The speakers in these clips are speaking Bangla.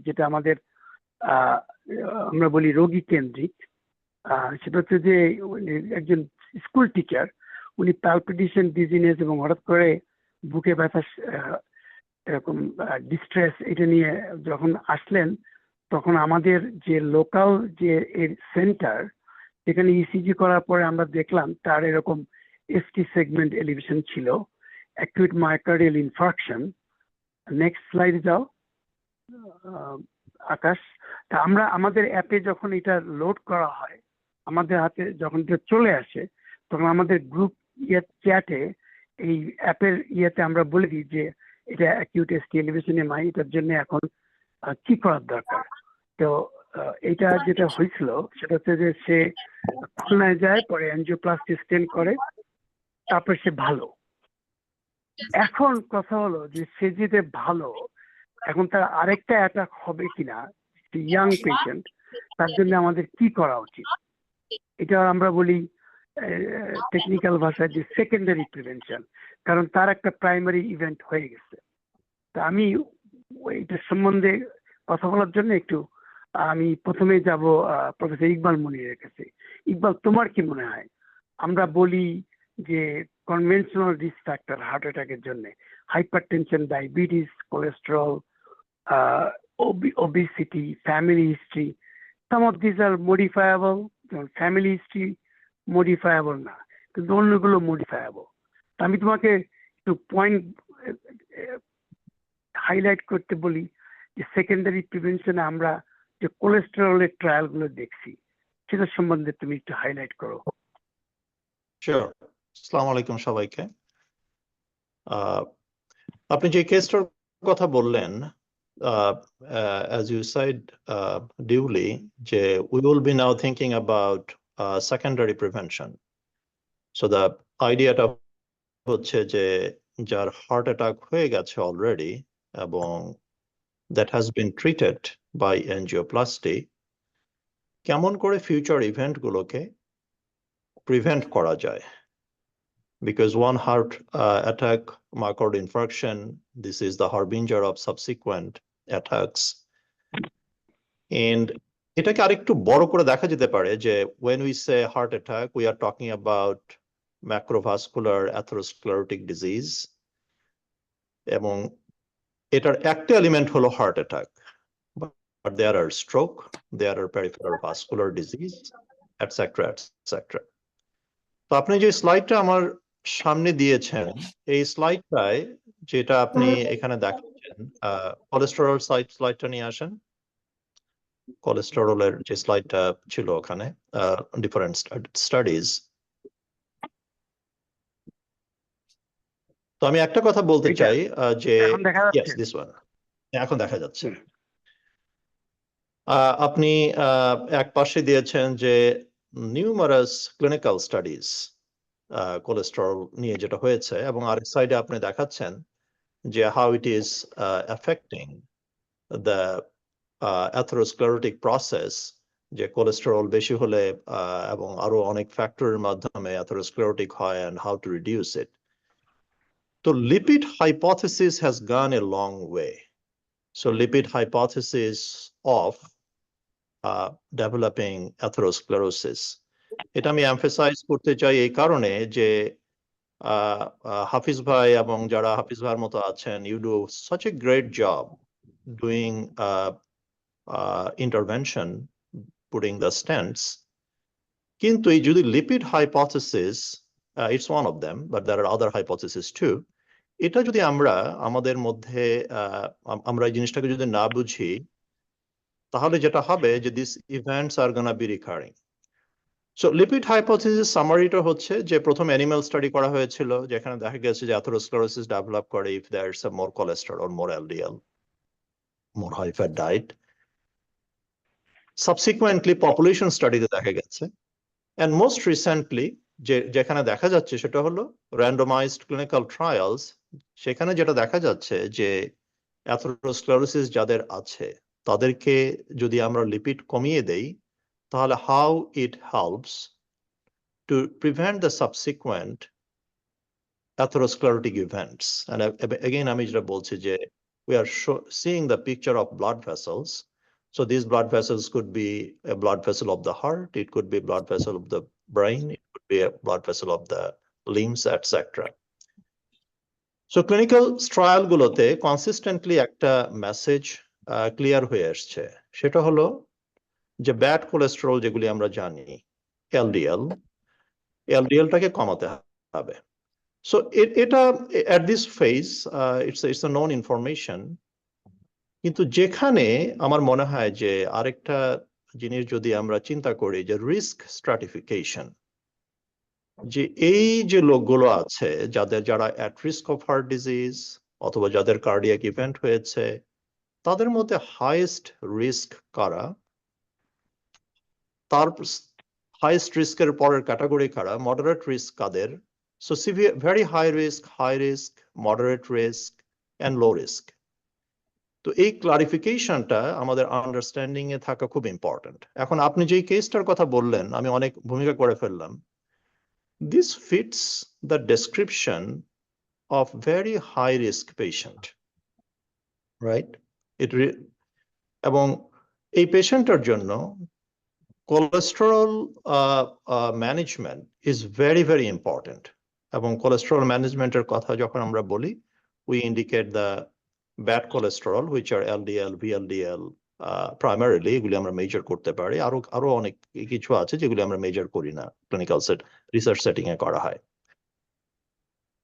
যেটা আমাদের আমরা বলি রোগী কেন্দ্রিক, সেটা হচ্ছে যে একজন স্কুল টিচার উনি পালপিটেশন, ডিজিনেস এবং হঠাৎ করে বুকে ব্যথা, এরকম ডিস্ট্রেস, এটা নিয়ে যখন আসলেন, তখন আমাদের যে লোকাল যে সেন্টার, সেখানে ইসিজি করার পরে আমরা দেখলাম তার এরকম এসটি সেগমেন্ট এলিভেশন ছিল, অ্যাকিউট মায়োকার্ডিয়াল ইনফার্কশন। নেক্সট স্লাইডে যাও আকাশ। তা আমরা আমাদের অ্যাপে যখন এটা লোড করা হয়, আমাদের হাতে যখন এটা চলে আসে, তখন আমাদের গ্রুপ চ্যাটে এই অ্যাপের আমরা বলে দিই যে এটা অ্যাকিউট এসটি এলিভেশন এমআই, এটার জন্য এখন কি করার দরকার। তো এটা যেটা হয়েছিল সেটা হচ্ছে যে সে খুলনায় যায়, পরে এনজিওপ্লাস্টি স্টেন করে, তারপর সে ভালো। এখন কথা হলো যে সে যেতে ভালো, এখন তার আরেকটা অ্যাটাক হবে কিনা, ইয়াং পেশেন্ট, তার জন্য আমাদের কি করা উচিত। এটা আমরা বলি টেকনিক্যাল ভাষায় যে সেকেন্ডারি প্রিভেনশন, কারণ তার একটা প্রাইমারি ইভেন্ট হয়ে গেছে। তা আমি এইটার সম্বন্ধে কথা বলার জন্য একটু আমি প্রথমে যাব প্রফেসর ইকবাল মনিরের কাছে। ইকবাল, তোমার কি মনে হয়, আমরা বলি যে কনভেনশনাল রিস্ক ফ্যাক্টর হার্ট অ্যাটাকের জন্য hypertension, diabetes, cholesterol, obesity, family history, some of these are modifiable, family history modifiable না, কিন্তু অন্যগুলো modifiable। আমি তোমাকে একটু পয়েন্ট হাইলাইট করতে বলি যে সেকেন্ডারি প্রিভেনশনে আমরা যে কোলেস্টেরলের ট্রায়াল গুলো দেখছি, সেটা সম্বন্ধে তুমি একটু হাইলাইট করো। শিওর। আসসালামু আলাইকুম সবাইকে। আপনি যে কেসটার কথা বললেন, as you said duly, যে we will be now thinking about secondary prevention. So the আইডিয়াটা হচ্ছে যে যার হার্ট অ্যাটাক হয়ে গেছে অলরেডি এবং that has been treated by angioplasty, কেমন করে ফিউচার ইভেন্ট গুলোকে প্রিভেন্ট করা যায়। Because one heart attack, myocardial infarction, this is the harbinger of subsequent attacks. And এটাকে আরেকটু বড় করে দেখা যেতে পারে যে when we say heart attack, we are talking about macrovascular atherosclerotic disease, এবং এটার একটা এলিমেন্ট হলো heart attack, but there are stroke, there are peripheral vascular disease, etc., etc. তো আপনি যে স্লাইডটা আমার সামনে দিয়েছেন, এই স্লাইডটায় যেটা আপনি এখানে দেখাচ্ছেন, কোলেস্টেরল স্লাইডটা নিয়ে আসেন। কোলেস্টেরলের যে স্লাইডটা ছিল ওখানে, ডিফারেন্ট স্টাডিজ। তো আমি একটা কথা বলতে চাই যে yes, this one এখন দেখা যাচ্ছে। আপনি এক পাশে দিয়েছেন যে নিউমারাস ক্লিনিক্যাল স্টাডিজ কোলেস্টেরল নিয়ে যেটা হয়েছে, এবং আরেক সাইডে আপনি দেখাচ্ছেন যে how it is affecting the atherosclerotic process, যে কোলেস্টেরল বেশি হলে এবং আরো অনেক ফ্যাক্টরের মাধ্যমে অ্যাথেরোস্ক্লেরোটিক হয়, and how to reduce it. তো lipid hypothesis has gone a long way. So lipid hypothesis of developing atherosclerosis, এটা আমি এমফাসাইজ করতে চাই এই কারণে যে হাফিজ ভাই এবং যারা হাফিজ ভাইয়ের মতো আছেন, you do such a great job doing intervention, putting the stents. কিন্তু এই যদি lipid hypothesis, it's one of them, but there are other hypotheses too. এটা যদি আমরা আমাদের মধ্যে আমরা এই জিনিসটাকে যদি না বুঝি, তাহলে যেটা হবে যে these events are gonna be recurring. So lipid hypothesis সামারিটা হচ্ছে যে প্রথম অ্যানিমাল স্টাডি করা হয়েছিল, যেখানে দেখা গেছে যে atherosclerosis ডেভেলপ করে if there's a more cholesterol, more LDL, more high fat diet. Subsequently population স্টাডিতে দেখা গেছে, and most recently যেখানে দেখা যাচ্ছে সেটা হলো randomized clinical trials, সেখানে যেটা দেখা যাচ্ছে যে atherosclerosis যাদের আছে তাদেরকে যদি আমরা লিপিড কমিয়ে দেই, তাহলে how it helps to prevent the subsequent atherosclerotic events. And again, আমি যেটা বলছি যে we are seeing the picture of blood vessels. So these blood vessels could be a blood vessel of the heart, it could be a blood vessel of the brain, it could be a blood vessel of the limbs, etc. So clinical trial গুলোতে consistently একটা মেসেজ ক্লিয়ার হয়ে আসছে, সেটা হলো যে ব্যাড কোলেস্টেরল যেগুলি আমরা জানি এলডিএলটাকে কমাতে হবে। So এটা at this phase it's a known information, কিন্তু যেখানে আমার মনে হয় যে আরেকটা জিনিস যদি আমরা চিন্তা করি যে রিস্ক স্ট্রাটিফিকেশন, যে এই যে লোকগুলো আছে যারা at risk of heart disease অথবা যাদের কার্ডিয়াক ইভেন্ট হয়েছে, তাদের মধ্যে হাইয়েস্ট রিস্ক কারা, তার হাইয়েস্ট রিস্কের পরের ক্যাটাগরি কারা, মডারেট রিস্ক কাদের, so severe very high risk, moderate risk and low risk. তো এই ক্লারিফিকেশনটা আমাদের আন্ডারস্ট্যান্ডিং এ থাকা খুব ইম্পর্টেন্ট। এখন আপনি যেই কেসটার কথা বললেন, আমি অনেক ভূমিকা করে ফেললাম, this fits the description of very high risk patient, right? এবং এই পেশেন্টের জন্য cholesterol management is very very important. এবং কোলেস্টেরল ম্যানেজমেন্টের কথা যখন আমরা বলি, we indicate the bad cholesterol which are LDL, VLDL primarily, এগুলি আমরা মেজার করতে পারি। আরো অনেক কিছু আছে যেগুলি আমরা মেজার করি না, ক্লিনিক্যাল রিসার্চ সেটিং এ করা হয়।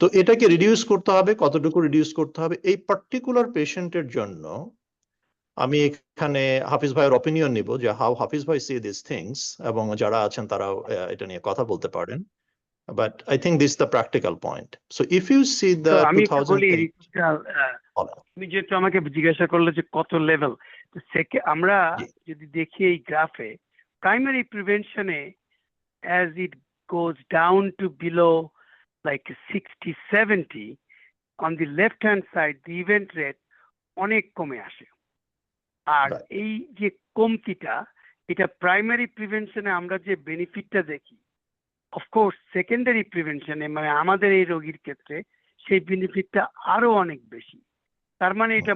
তো এটাকে রিডিউস করতে হবে, কতটুকু রিডিউস করতে হবে এই পার্টিকুলার পেশেন্টের জন্য। আমি এখানে হাফিজ ভাইয়ের অপিনিয়ন নিব যে হাউ হাফিজ ভাই সি দিস থিংস, এবং যারা আছেন তারাও এটা নিয়ে কথা বলতে পারেন। But I think this is the practical point. So if you see the 2008, তুমি যেহেতু আমাকে জিজ্ঞাসা করলে যে কত লেভেল, তো আমরা যদি দেখি এই গ্রাফে primary প্রিভেনশনে as it goes down to below like 60-70 on the left hand side, the event rate অনেক কমে আসে। আর এই যে কমতিটা, এটা প্রাইমারি প্রিভেনশনে আমরা যে বেনিফিটটা দেখি, অফকোর্স সেকেন্ডারি প্রিভেনশনে মানে আমাদের এই রোগীর ক্ষেত্রে সেই বেনিফিটটা আরো অনেক বেশি। তার মানে এটা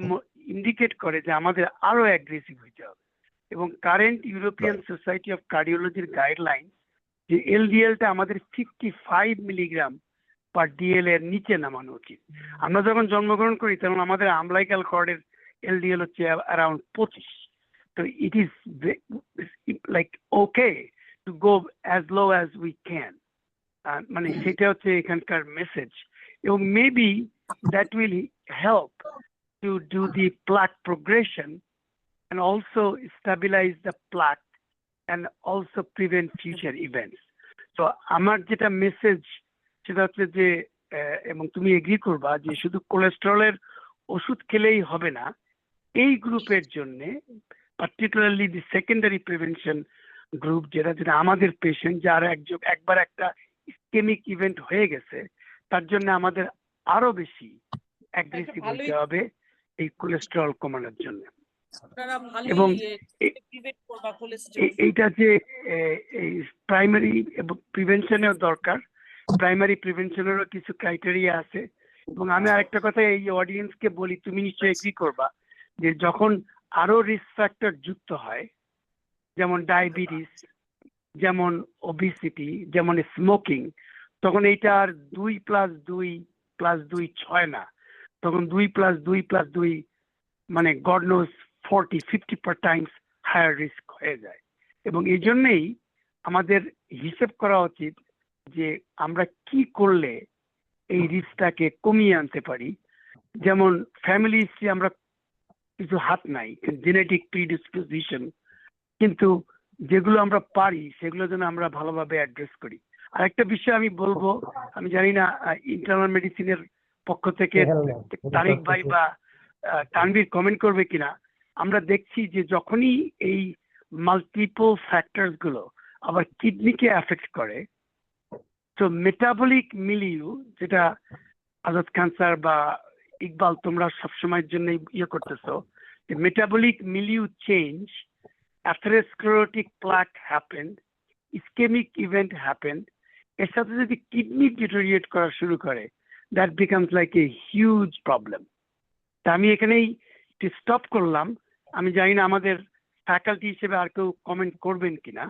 ইন্ডিকেট করে যে আমাদের আরো অ্যাগ্রেসিভ হইতে হবে। এবং কারেন্ট ইউরোপিয়ান সোসাইটি অফ কার্ডিওলজির গাইডলাইন যে এলডিএলটা আমাদের 55 মিলিগ্রাম পার ডিএল এর নিচে নামানো উচিত। আমরা যখন জন্মগ্রহণ করি তখন আমাদের আমলাইকাল কর্ডের এলডিএল হচ্ছে অ্যারাউন্ড 25। তো it is like okay to go as low as we can, মানে সেটা হচ্ছে এখানকার মেসেজ। এবং maybe that will help to do the plaque progression and also stabilize the plaque and also prevent future events. So আমার যেটা মেসেজ সেটা হচ্ছে যে, এবং তুমি এগ্রি করবা যে শুধু কোলেস্টেরলের ওষুধ খেলেই হবে না, এই গ্রুপের জন্য particularly the secondary prevention group, যেটা আমাদের পেশেন্ট যার একবার একটা ইসকেমিক ইভেন্ট হয়ে গেছে, তার জন্য আমাদের আরো বেশি অ্যাগ্রেসিভ হতে হবে এই কোলেস্টেরল কমানোর জন্য। এবং এইটা যে এই প্রাইমারি এবং প্রিভেনশনের দরকার, প্রাইমারি প্রিভেনশনেরও কিছু ক্রাইটেরিয়া আছে। এবং আমি আরেকটা কথা এই অডিয়েন্সকে বলি, তুমি নিশ্চয়ই এগ্রি করবা যে যখন আরো রিস্ক ফ্যাক্টর যুক্ত হয়, যেমন ডায়াবেটিস, যেমন ওবিসিটি, যেমন স্মোকিং, তখন এইটা আর 2+2+2 6 না, তখন 2+2+2 মানে God knows 40-50 times higher risk হয়ে যায়। এবং এই জন্যই আমাদের হিসেব করা উচিত যে আমরা কি করলে এই রিস্কটাকে কমিয়ে আনতে পারি। যেমন ফ্যামিলি হিস্ট্রি আমরা কিছু হাত নাই, জেনেটিক প্রিডিসপোজিশন, কিন্তু যেগুলো আমরা পারি সেগুলো যেন আমরা ভালোভাবে অ্যাড্রেস করি। আর একটা বিষয় আমি বলবো, আমি জানি না ইন্টারনাল মেডিসিনের পক্ষ থেকে তারিক ভাই বা তানভীর কমেন্ট করবে কিনা, আমরা দেখছি যে যখনই এই মাল্টিপল ফ্যাক্টরস গুলো আবার কিডনিকে এফেক্ট করে, তো মেটাবলিক মিলিউ, যেটা আজাদ খান স্যার বা ইকবাল তোমরা সবসময়ের জন্য ইয়ে করতেছো, metabolic milieu change, atherosclerotic plaque happened, ischemic event happened, এর সাথে যদি কিডনি ডিটোরিয়েট করা শুরু করে, that becomes like a huge problem. তা আমি এখানেই স্টপ করলাম। আমি জানি না আমাদের ফ্যাকাল্টি হিসেবে আর কেউ কমেন্ট করবেন কিনা।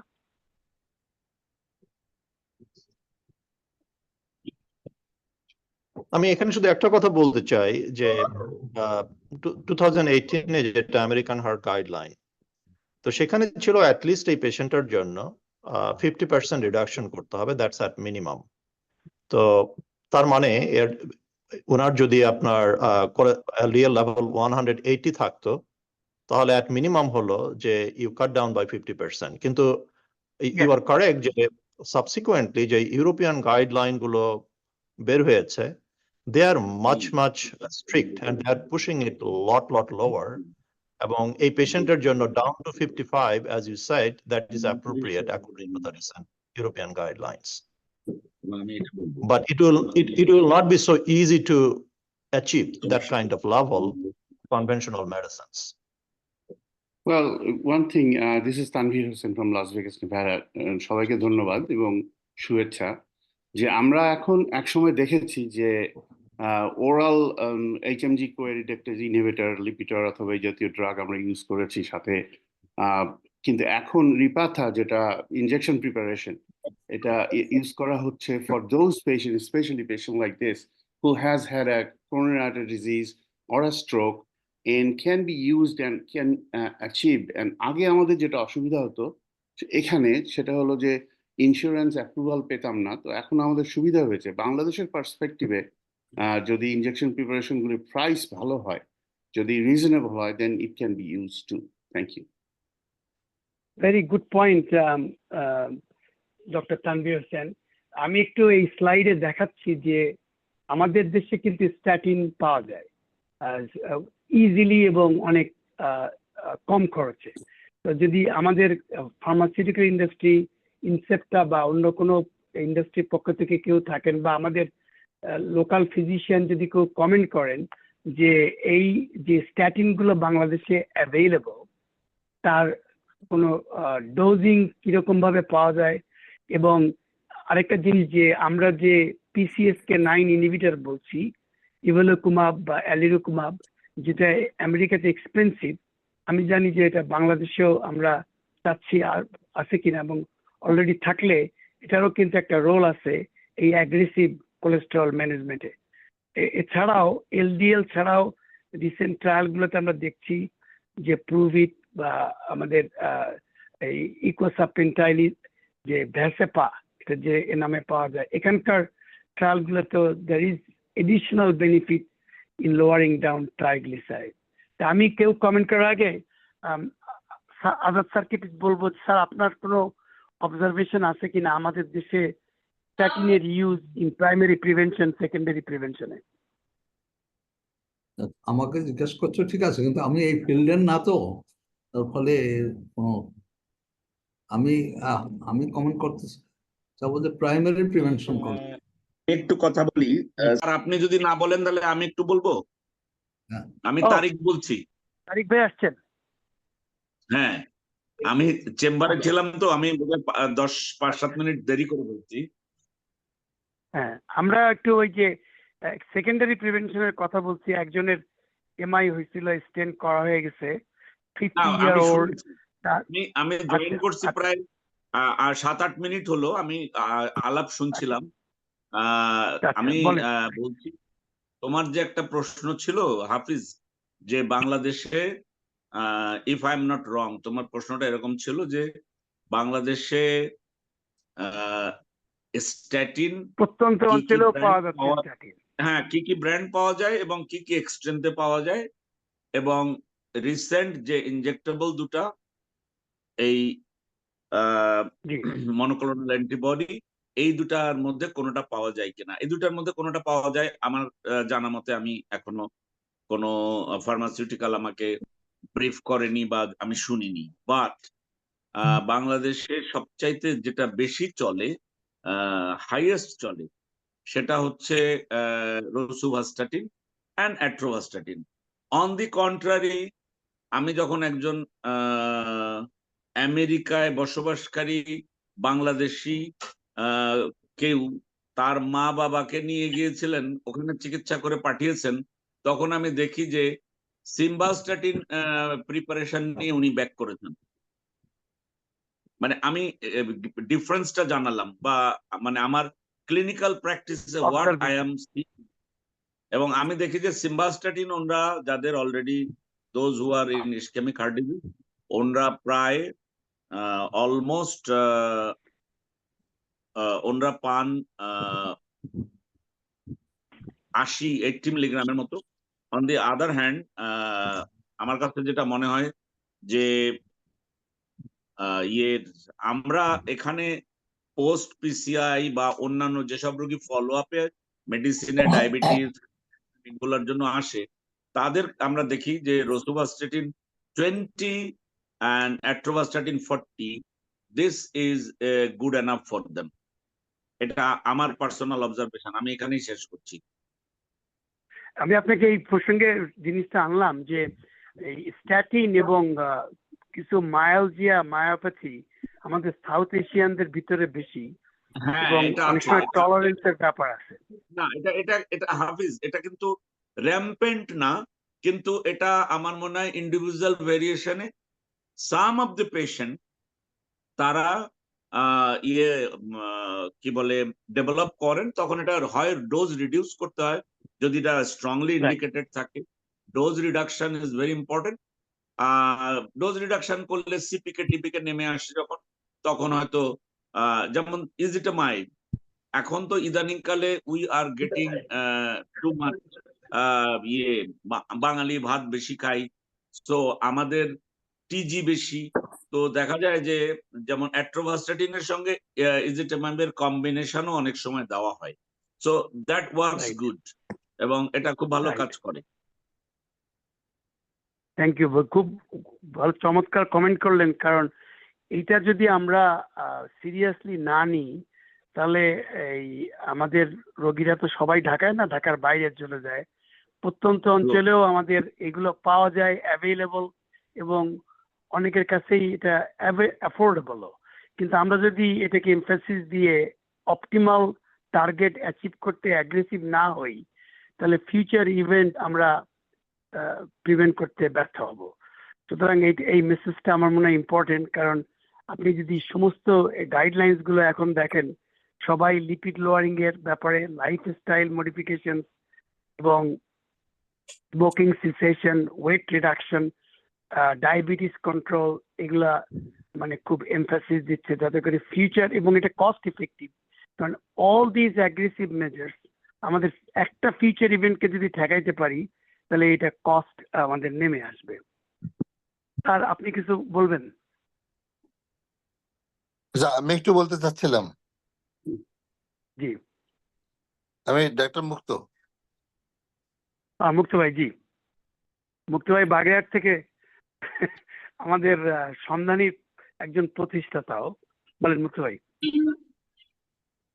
আমি এখানে শুধু একটা কথা বলতে চাই যে 2018 যেটা আমেরিকান হার্ট গাইডলাইন, তো সেখানে ছিল অ্যাটলিস্ট এই পেশেন্টের জন্য 50% রিডাকশন করতে হবে, দ্যাটস অ্যাট মিনিমাম। তো তার মানে ওনার যদি আপনার রিয়েল লেভেল 180 থাকতো, তাহলে অ্যাট মিনিমাম হলো যে ইউ কাট ডাউন বাই 50%। কিন্তু ইউ আর কারেক্ট যে সাবসিকুয়েন্টলি যে ইউরোপিয়ান গাইডলাইন গুলো বের হয়েছে, they are much strict and they are pushing it lot lower. এবং এই পেশেন্টের জন্য down to 55, as you said, that is appropriate according to the recent European guidelines. But it will not be so easy to achieve that kind of level conventional medicines. Well, one thing, this is Tanvir Hossain from Las Vegas, Nevada. সবাইকে ধন্যবাদ এবং শুভেচ্ছা। যে আমরা এখন একসময় দেখেছি যে ওরাল HMG কোএরিডেক্টেজ ইনহিবিটর, লিপিটর অথবা এই জাতীয় ড্রাগ আমরা ইউজ করেছি সাথে, কিন্তু এখন রিপাথা যেটা ইনজেকশন প্রিপারেশন, এটা ইউজ করা হচ্ছে for those patient, specially patient like this who has had a coronary artery disease or a stroke and can be used and can achieve. And আগে আমাদের যেটা অসুবিধা হতো এখানে সেটা হলো যে ইন্স্যুরেন্স অ্যাপ্রুভাল পেতাম না। তো এখন আমাদের সুবিধা হয়েছে বাংলাদেশের পার্সপেক্টিভে, যদি ইনজেকশন প্রিপারেশনগুলির প্রাইস ভালো হয়, যদি রিজনেবল হয়, then it can be use to. Thank you. Very good point doctor Tanvir Hossain. আমি একটু এই স্লাইডে দেখাচ্ছি যে আমাদের দেশে কিন্তু স্ট্যাটিন পাওয়া যায় ইজিলি এবং অনেক কম খরচে। তো যদি আমাদের ফার্মাসিউটিক্যাল ইন্ডাস্ট্রি, ইনসেপ্টা বা অন্য কোনো ইন্ডাস্ট্রির পক্ষ থেকে কেউ থাকেন বা আমাদের লোকাল ফিজিশিয়ান যদি কেউ কমেন্ট করেন যে এই যে স্ট্যাটিনগুলো বাংলাদেশে অ্যাভেইলেবল, তার কোনো ডোজিং কিরকম ভাবে পাওয়া যায়, এবং আরেকটা জিনিস যে আমরা যে PCSK9 ইনহিবিটর বলছি, ইভেলোকুমাব বা অ্যালিরুকুমাব, যেটা আমেরিকাতে এক্সপেন্সিভ, আমি জানি যে এটা বাংলাদেশেও আমরা চাচ্ছি আর আছে কিনা, এবং অলরেডি থাকলে এটারও কিন্তু একটা রোল আছে এই অ্যাগ্রেসিভ কোলেস্টেরল ম্যানেজমেন্টে। এছাড়াও LDL ছাড়াও রিসেন্ট ট্রায়ালগুলোতে আমরা দেখছি যে প্রুভিট বা আমাদের এই ইকোসাপেন্টাইলিস যে ভ্যাসেপা, এটা যে এ নামে পাওয়া যায়, এখানকার ট্রায়ালগুলোতে there is additional benefit in lowering down triglyceride. তা আমি কেউ কমেন্ট করার আগে আজাদ স্যারকে বলবো, স্যার আপনার কোনো অবজারভেশন আছে কিনা আমাদের দেশে স্ট্যাটিনের use in primary prevention, secondary প্রিভেনশনে? আমাকে জিজ্ঞেস করছো ঠিক আছে, কিন্তু আমি এই ফিল্ডের না, তো তার ফলে আমি কমেন্ট করতে চাবো যে প্রাইমারি প্রিভেনশন করতে একটু কথা বলি। আর আপনি যদি না বলেন তাহলে আমি একটু বলবো। আমি তারিক বলছি। তারিক ভাই আসছেন? হ্যাঁ, আমি চেম্বারে ছিলাম, তো আমি 5-7 মিনিট দেরি করে বলছি। হ্যাঁ, আমরা একটু ওই যে সেকেন্ডারি প্রিভেনশনের কথা বলছি। একজনের MI হয়েছিল, স্টেন্ট করা হয়ে গেছে, 50 ইয়ার ওল্ড। আমি জয়েন করছি প্রায় 7-8 মিনিট হলো, আমি আলাপ শুনছিলাম। আমি বলছি, তোমার যে একটা প্রশ্ন ছিল হাফিজ, যে বাংলাদেশে, if I am not wrong, তোমার প্রশ্নটা এরকম ছিল যে বাংলাদেশে স্ট্যাটিন প্রত্যন্ত অঞ্চলেও পাওয়া যাচ্ছে স্ট্যাটিন। হ্যাঁ, কি কি ব্র্যান্ড পাওয়া যায় এবং কি কি এক্সটেন্টে পাওয়া যায়, এবং রিসেন্ট যে ইনজেক্টেবল দুটা এই মনোক্লোনাল অ্যান্টিবডি, এই দুটার মধ্যে কোনোটা পাওয়া যায় কিনা। এই দুটার মধ্যে কোনোটা পাওয়া যায় আমার জানা মতে। আমি এখনো কোনো ফার্মাসিউটিক্যাল আমাকে ব্রিফ করেনি বা আমি শুনিনি। বাট বাংলাদেশে সবচাইতে যেটা বেশি চলে, হাইয়েস্ট চলে, সেটা হচ্ছে rosuvastatin and atorvastatin. On the contrary, আমি যখন একজন আমেরিকায় বসবাসকারী বাংলাদেশি কেউ তার মা বাবাকে নিয়ে গিয়েছিলেন, ওখানে চিকিৎসা করে পাঠিয়েছেন, তখন আমি দেখি যে সিম্বাস্ট্যাটিন প্রিপারেশন নিয়ে উনি ব্যাক করেছেন। মানে আমি ডিফারেন্সটা জানালাম, বা মানে আমার ক্লিনিক্যাল প্র্যাকটিসে হোয়াট আই Observation. এম, এবং আমি দেখি যে সিম্বাস্ট্যাটিন ওনরা যাদের already those who are in ischemic heart disease, ওনরা প্রায় অলমোস্ট ওনরা পান 80 মিলিগ্রামের মতো। অন দি আদার হ্যান্ড আমার কাছে যেটা মনে হয় যে আমরা এখানে পোস্ট পিসিআই বা অন্যান্য যেসব রোগী ফলো আপে মেডিসিনে ডায়াবেটিস এগুলোর জন্য আসে, তাদের আমরা দেখি যে রোসুভাস্টেটিন 20 and atorvastatin 40, this is good enough for them. এটা আমার পার্সোনাল অবজারভেশন, আমি এখানেই শেষ করছি। আমি আপনাকে এই প্রসঙ্গে জিনিসটা আনলাম যে এই স্ট্যাটিন এবং কিছু মায়োলজিয়া মায়োপ্যাথি আমাদের সাউথ এশিয়ানদের ভিতরে বেশি, হ্যাঁ, এবং এটা অনেক আছে, সময় এটা- টলারেন্সের ব্যাপার আছে। না, এটা হাফিজ, এটা কিন্তু র্যাম্পেন্ট না, কিন্তু এটা আমার মনে হয় ইন্ডিভিজুয়াল ভেরিয়েশনে সাম অফ দ্য পেশেন্ট তারা কি বলে ডেভেলপ করেন, তখন এটা হয় ডোজ রিডিউস করতে হয় যদি এটা স্ট্রংলি ইন্ডিকেটেড থাকে। Dose reduction is very important. Dose reduction করলে সিপিকে টিপিকে নেমে আসে যখন, তখন হয়তো যেমন ইজিটামাইড, এখন তো ইদানিং কালে we are getting too much Bangali ভাত বেশি খাই, তো আমাদের টিজি বেশি, তো দেখা যায় যে যেমন অ্যাট্রোভাস্টাটিনের সঙ্গে ইজিটামাইবের কম্বিনেশনও অনেক সময় দেওয়া হয়। So that works Right. Good, এবং এটা খুব ভালো Right. কাজ করে। থ্যাংক ইউ, খুব ভালো চমৎকার কমেন্ট করলেন। কারণ এইটা যদি আমরা সিরিয়াসলি না নিই, তাহলে এই আমাদের রোগীরা তো সবাই ঢাকায় না, ঢাকার বাইরে চলে যায়। প্রত্যন্ত অঞ্চলেও আমাদের এগুলো পাওয়া যায়, অ্যাভেলেবল, এবং অনেকের কাছেই এটা অ্যাফোর্ডেবলও। কিন্তু আমরা যদি এটাকে এমফাসিস দিয়ে অপটিমাল টার্গেট অ্যাচিভ করতে অ্যাগ্রেসিভ না হই, তাহলে ফিউচার ইভেন্ট আমরা প্রিভেন্ট করতে ব্যর্থ হব। সুতরাং এই মেসেজটা আমার মনে হয় ইম্পর্টেন্ট। কারণ আপনি যদি সমস্ত গাইডলাইন্স গুলো এখন দেখেন, সবাই লিপিড লোয়ারিং এর ব্যাপারে, লাইফস্টাইল মডিফিকেশন এবং smoking সিসেশন, weight reduction, diabetes control, এগুলা মানে খুব এমফাসিস দিচ্ছে যাতে করে ফিউচার, এবং এটা কস্ট ইফেক্টিভ। কারণ অল দিস অ্যাগ্রেসিভ মেজার্স আমাদের একটা ফিউচার ইভেন্টকে যদি ঠেকাইতে পারি, তাহলে এটা কস্ট আমাদের নেমে আসবে। আর আপনি কিছু বলবেন? আমি একটু বলতে চাচ্ছিলাম। জি, আমি ডাক্তার মুক্ত। মুক্ত ভাই। জি, মুক্ত ভাই বাগেরহাট থেকে আমাদের সন্ধানী একজন প্রতিষ্ঠাতাও। বলেন মুক্ত ভাই।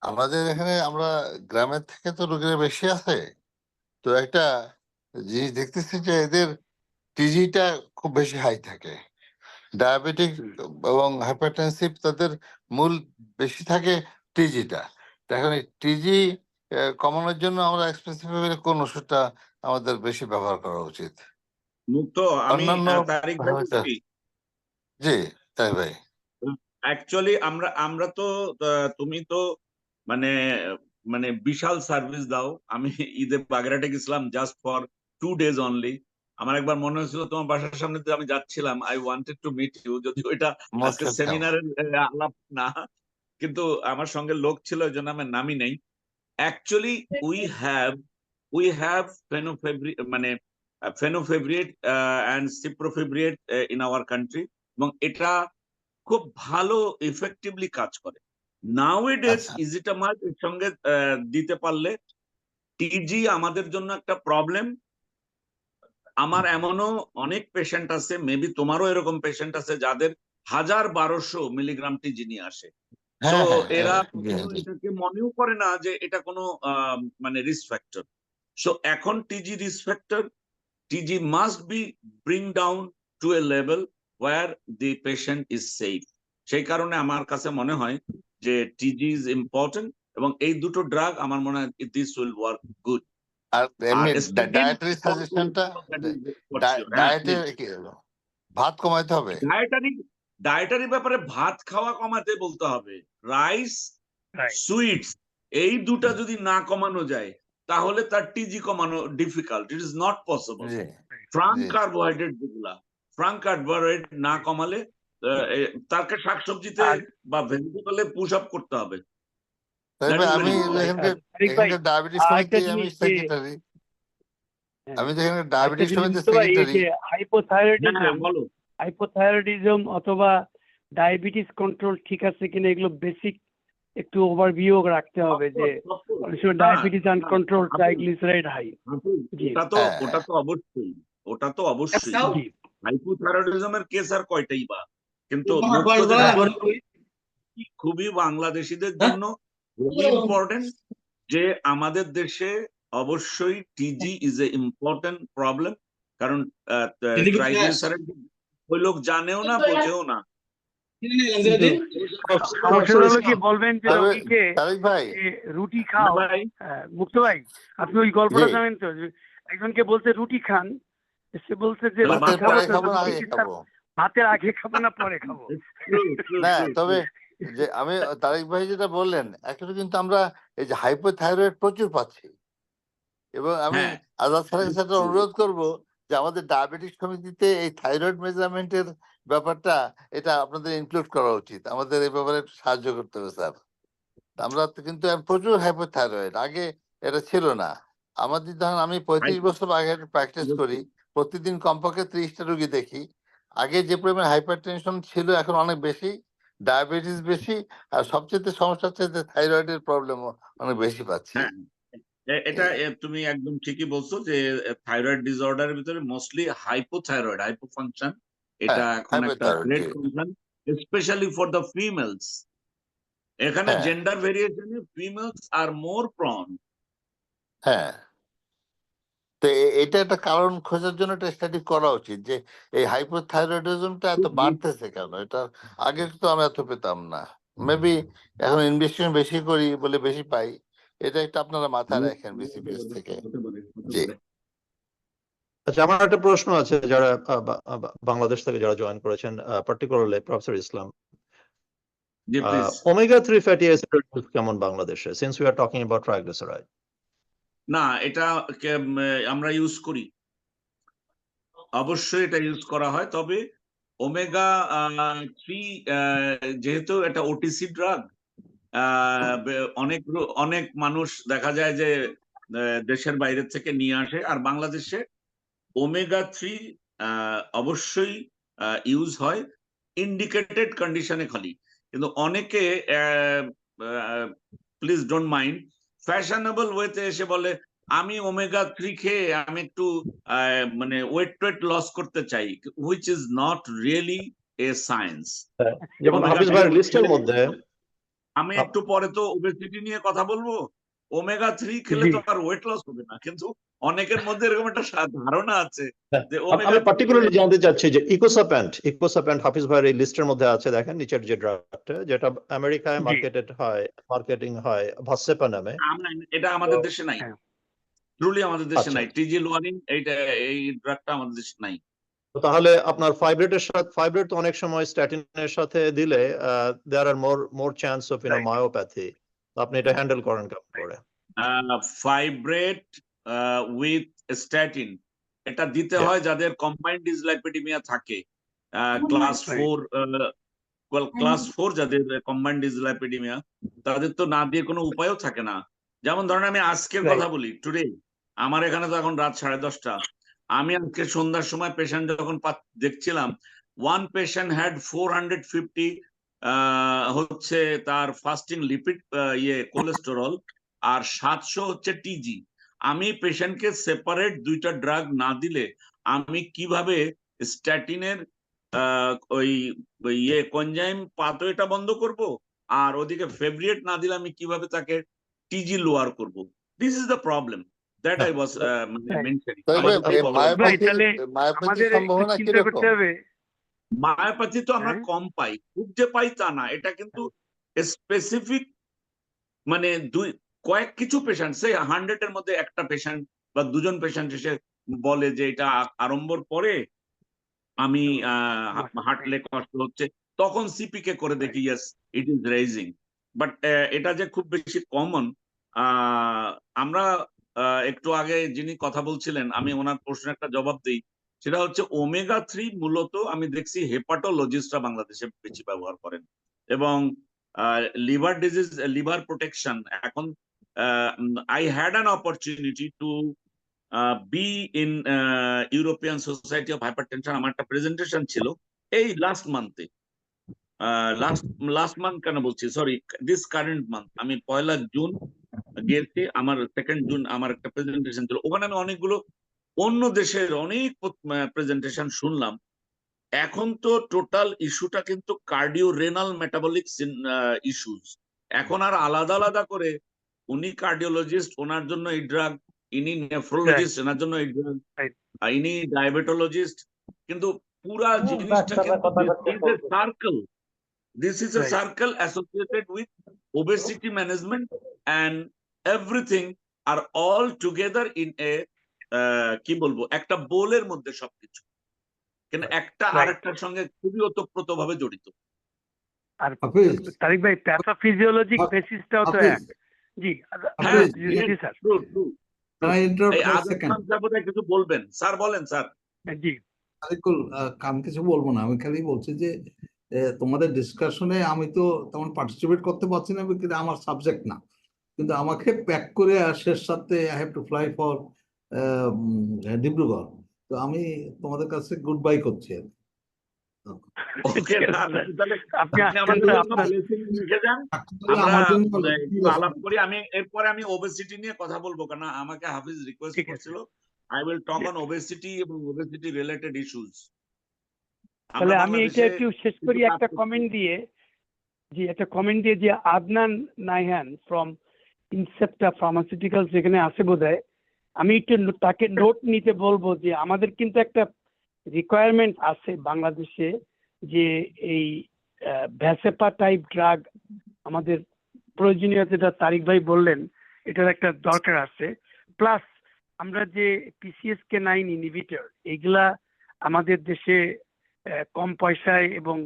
আমাদের এখানে আমরা গ্রামের থেকে তো রোগীরা বেশি আছে, তো একটা জিনিস দেখতেছি যে এদের টিজিটা খুব বেশি হাই থাকে। ডায়াবেটিক এবং হাইপারটেনসিভ তাদের মূল বেশি থাকে টিজিটা। এখন এই টিজি কমানোর জন্য আমরা স্পেসিফিক্যালি কোন ওষুধটা আমাদের বেশি ব্যবহার করা উচিত? মুক্ত, আমি অন্যান্য তারিক ভাই বলছি। জি তাই ভাই। অ্যাকচুয়ালি আমরা তো তুমি তো মানে মানে বিশাল সার্ভিস দাও। আমি ঈদে বাগেরহাটে গেছিলাম জাস্ট ফর 2 days অনলি। আমার একবার মনে হয়েছিল তোমার বাসার সামনে দিয়ে আমি যাচ্ছিলাম, I wanted to meet you, যদি ওইটা মোস্ট আজকে সেমিনারের আলাপ না, কিন্তু আমার সঙ্গে লোক ছিল ওই জন্য আমার নামই নেই। Actually we have fenofibrate and ciprofibrate in our country, এবং এটা খুব ভালো ইফেক্টিভলি কাজ করে। নাওএডেজ আচ্ছা। ইজিটামাইব এর সঙ্গে দিতে পারলে, টিজি আমাদের জন্য একটা প্রবলেম। আমার এমনও অনেক পেশেন্ট আছে, মেবি তোমারও এরকম পেশেন্ট আছে, যাদের 1000-1200 মিলিগ্রাম টিজি নিয়ে আসে। তো এরা এটাকে মনেও করে না যে এটা কোনো মানে রিস্ক ফ্যাক্টর। সো এখন TG risk factor, TG must be bring down to a level where the patient is safe. সেই কারণে আমার কাছে মনে হয় যে টিজি ইজ ইম্পর্টেন্ট, এবং এই দুটো ড্রাগ আমার মনে হয় দিস উইল ওয়ার্ক গুড। আর আর এমনি second ডায়েটারি সাজেশনটা, ডায়েটের কি ভাত কমাইতে হবে? ডায়েটারি ব্যাপারে ভাত খাওয়া কমাতে বলতে হবে। Rice, Right. সুইটস এই দুটা যদি না কমানো যায় তাহলে তার টিজি কমানো difficult, it is not possible. জি ফ্রাঙ্ক জি। কার্বোহাইড্রেট যেগুলা, ফ্রাঙ্ক কার্বোহাইড্রেট না কমালে তাকে শাকসবজিতে আর বা ভেজিটেবলে পুশ আপ করতে হবে। তাই That ভাই, is আমি very important. আর তারিক ভাই, এখানকার ডায়াবেটিস আরেকটা সমিতি আমি জিনিস যে সেক্রেটারি। হ্যাঁ, আমি যেখানে আরেকটা ডায়াবেটিস জিনিস সমিতির মুক্ত ভাই, এই সেক্রেটারি। যে হ্যাঁ, বলো। হাইপোথাইরয়েডিজম অথবা ডায়াবেটিস কন্ট্রোল ঠিক আছে কিনা এগুলো বেসিক একটু ওভারভিউ রাখতে হবে, যে অনেক সময় ডায়াবেটিস আনকন্ট্রোল, ট্রাইগ্লিসারাইড হাই। জি ওটা তো অবশ্যই, ওটা তো অবশ্যই। জি হাইপোথাইরয়েডিজমের কেস আর কয়টাই বা, কিন্তু খুবই বাংলাদেশিদের জন্য খুবই ইম্পর্টেন্ট যে আমাদের দেশে অবশ্যই টিজি ইজ এ ইম্পর্টেন্ট প্রবলেম, কারণ ট্রাইগ্লিসারাইড ওই লোক জানেও না, বোঝেও না। কিন্তু সমস্যা হলো কি, বলবেন যে তবে রোগীকে তারিক ভাই, যে রুটি খাও। ভাই, মুক্ত ভাই, আপনি ওই গল্পটা জি। জানেন তো, যে একজনকে বলছে রুটি খান, সে বলছে যে তাহলে রুটি ভাতের খাবো পরে তো, খাবো না আগে রুটি খাবো? ভাতের আগে খাবো না পরে খাবো? না, তবে যে আমি তারিক ভাই যেটা বললেন, আসলে কিন্তু আমরা এই যে হাইপোথাইরয়েড প্রচুর পাচ্ছি, এবং আমি হ্যাঁ, আজাদ স্যারের সাথে অনুরোধ করব যে আমাদের ডায়াবেটিস সমিতিতে এই থাইরয়েড মেজারমেন্টের ব্যাপারটা, এটা আপনাদের ইনক্লুড করা উচিত। আমাদের এই ব্যাপারে একটু সাহায্য করতে হবে স্যার। আমরা তো কিন্তু এখন প্রচুর হাইপোথাইরয়েড, আগে এটা ছিল না আমাদের। ধরুন আমি 35 বছর আগে প্র্যাকটিস করি, প্রতিদিন কমপক্ষে 30টা রোগী দেখি। আগে যে পরিমাণ হাইপার টেনশন ছিল এখন অনেক বেশি, ডায়াবেটিস বেশি, আর সবচেয়ে সমস্যা হচ্ছে যে থাইরয়েডের প্রবলেমও অনেক বেশি পাচ্ছি। হ্যাঁ, এটা তুমি একদম ঠিকই বলছো যে থাইরয়েড ডিসঅর্ডারের ভিতরে মোস্টলি হাইপোথাইরয়েড, হাইপোফাংশন, এটা হ্যাঁ, এখন একটা হাইপোথাইরয়েড, গ্রেট জি। Concern, specially for the females. এখানে হ্যাঁ জেন্ডার ভেরিয়েশনে ফিমেলস আর মোর প্রন। হ্যাঁ। তো এটা একটা কারণ খোঁজার জন্য একটা স্টাডি করা উচিত, যে এই হাইপোথাইরয়েডিজমটা এত বাড়তেছে কেন। এটা আগে তো আমরা এত পেতাম না। মেবি এখন ইনভেস্টিগেশন বেশি করি বলে বেশি পাই। এটা একটা আপনারা মাথায় রাখেন বিসিপিএস থেকে। জি। আচ্ছা, আমার একটা প্রশ্ন আছে, যারা বাংলাদেশ থেকে যারা জয়েন করেছেন, particularly professor Islam, G please. Omega 3 fatty acid কেমন বাংলাদেশে, since we are talking about triglyceride? না, এটা আমরা ইউজ করি, অবশ্যই এটা ইউজ করা হয়। তবে ওমেগা 3 যেহেতু এটা ওটিসি ড্রাগ, অনেক মানুষ দেখা যায় যে দেশের বাইরে থেকে নিয়ে আসে, আর বাংলাদেশে ওমেগা 3 অবশ্যই ইউজ হয় ইন্ডিকেটেড কন্ডিশনে খালি। কিন্তু অনেকে প্লিজ ডোন্ট মাইন্ড, ফ্যাশনেবল ওয়েতে এসে বলে আমি ওমেগা 3 খেয়ে আমি একটু মানে ওয়েট লস করতে চাই, which is not really a science. যেমন হাফিজ ভাইয়ের লিস্টের মধ্যে, আমি একটু পরে তো ওবেসিটি নিয়ে কথা বলবো। ওমেগা 3 খেলে তো আর ওয়েট লস হবে না, কিন্তু অনেকের মধ্যে এরকম একটা ধারণা আছে যে আমি পার্টিকুলারলি জানতে চাচ্ছি যে ইকোসাপ্যান্ট হাফিজ ভাইয়ের এই লিস্টের মধ্যে আছে, দেখেন নিচের যে ড্রাগটা, যেটা আমেরিকায় মার্কেটিং হয় ভাসেপা নামে। এটা আমাদের দেশে নাই, ট্রুলি আমাদের দেশে আচ্ছা। নাই। টিজি লোয়ারিন এই ড্রাগটা আমাদের দেশে নাই। তাহলে আপনার ফাইব্রেট তো অনেক সময় স্ট্যাটিনের সাথে দিলে দেয়ার আর মোর চান্স অফ মায়োপ্যাথি, আপনি এটা হ্যান্ডেল করেন কেমন করে? ফাইব্রেট উইথ স্ট্যাটিন এটা দিতে হয় যাদের কম্বাইন্ড ডিসলাইপিডিমিয়া থাকে, ক্লাস 4 যাদের কম্বাইন্ড ডিসলাইপিডিমিয়া, তাদের তো না দিয়ে কোনো উপায়ও থাকে না। যেমন ধরেন আমি আজকের কথা বলি, টুডে আমার এখানে তো এখন রাত 10:30, আমি আজকে সন্ধ্যার সময় পেশেন্ট যখন দেখছিলাম, ওয়ান পেশেন্ট হ্যাড 450 হচ্ছে তার ফাস্টিং লিপিড কোলেস্টেরল, আর 700 হচ্ছে টিজি। আমি পেশেন্টকে সেপারেট দুইটা ড্রাগ না দিলে আমি কিভাবে স্ট্যাটিনের ওই কনজাইম পাথওয়েটা বন্ধ করব, আর ওদিকে ফেব্রিয়েট না দিলে আমি কিভাবে তাকে টিজি লোয়ার করব? This is the problem that I was mentioning. মায়োপ্যাথির সম্ভাবনা কিরকম? মায়োপ্যাথি তো আমরা কম পাই, খুব যে পাই তা না, এটা কিন্তু স্পেসিফিক মানে কয়েক কিছু পেশেন্ট, সেই 100 এর মধ্যে একটা পেশেন্ট বা দুজন পেশেন্ট এসে বলে যে এটা আরম্ভর পরে আমি হাঁটলে কষ্ট হচ্ছে, তখন সিপি কে করে দেখি yes it is raising. But এটা যে খুব বেশি কমন, আমরা একটু আগে যিনি কথা বলছিলেন, আমি ওনার প্রশ্নের একটা জবাব দিই। সেটা হচ্ছে ওমেগা-3 মূলত আমি দেখছি হেপাটোলজিস্টরা বাংলাদেশে বেশি ব্যবহার করেন, এবং লিভার ডিজিজ, লিভার প্রোটেকশন। এখন I had an opportunity to be in European society of hypertension, আমার একটা প্রেজেন্টেশন ছিল এই লাস্ট মান্থে, লাস্ট মান্থ কেন বলছি, সরি, দিস কারেন্ট মান্থ, আমি 1 জুন গিয়েছি, আমার 2 জুন আমার একটা প্রেজেন্টেশন ছিল। ওখানে আমি অনেকগুলো অন্য দেশের অনেক প্রেজেন্টেশন শুনলাম। এখন তো টোটাল ইস্যুটা কিন্তু কার্ডিও রেনাল মেটাবলিক ইস্যুস। এখন আর আলাদা আলাদা করে উনি কার্ডিওলজিস্ট, ওনার জন্য এই ড্রাগ, ইনি নেফ্রোলজিস্ট, ওনার জন্য এই ড্রাগ, ইনি ডায়াবেটোলজিস্ট, কিন্তু পুরা জিনিসটা কিন্তু circle, this is a Right. circle associated with obesity management, and everything are all together in a কি বলবো, একটা বোলের মধ্যে সবকিছু, কিন্তু একটা Right. আরেকটার সঙ্গে খুবই ওতপ্রোতভাবে জড়িত। আর হাফিজ, তারিক ভাই প্যাথোফিজিওলজিক বেসিসটাও তো হাফিজ, এক। জি হ্যাঁ, হাফিজ, জি sir. true, true. can I interrupt এই for a Azad second? Khan সাহেব বোধহয় কিছু বলবেন, স্যার বলেন স্যার। জি আরিকুল, আমি কিছু বলবো না, আমি খালি বলছি যে তোমাদের ডিসকাশনে আমি তো তেমন পার্টিসিপেট করতে পারছি না, কিন্তু আমার সাবজেক্ট না, কিন্তু আমাকে প্যাক করে শেষ সাথে I have to fly for Dibrugarh. তো আমি তোমাদের কাছে গুড বাই করছি। ওকে স্যার, তাহলে আপনি আপনি আমাদের আসছেন তো জন্য আপনার blessing লিখে যান, আমরা আমার জন্য একটু আলাপ করি। আমি এরপরে আমি ওবেসিটি নিয়ে কথা বলবো, কারণ আমাকে হাফিজ রিকোয়েস্ট ঠিক আছে। করছিল, I will talk on obesity এবং ওবেসিটি রিলেটেড ইস্যুস। তাহলে আমি এটা একটু শেষ করি একটা কমেন্ট দিয়ে। জি, একটা কমেন্ট দিয়ে, যে আদনান নাইহান ফ্রম ইনসেপ্টা ফার্মাসিউটিক্যালস যেখানে আছে বোধহয়, আমি একটু তাকে নোট নিতে বলবো যে আমাদের কিন্তু একটা রিকোয়ারমেন্ট আছে বাংলাদেশে, যে এই ভ্যাসেপা টাইপ ড্রাগ আমাদের প্রয়োজনীয়, যেটা তারিক ভাই বললেন, এটার একটা দরকার আছে। প্লাস আমরা যে PCSK9 ইনহিবিটর, এগুলা আমাদের দেশে কম পয়সায়, এবং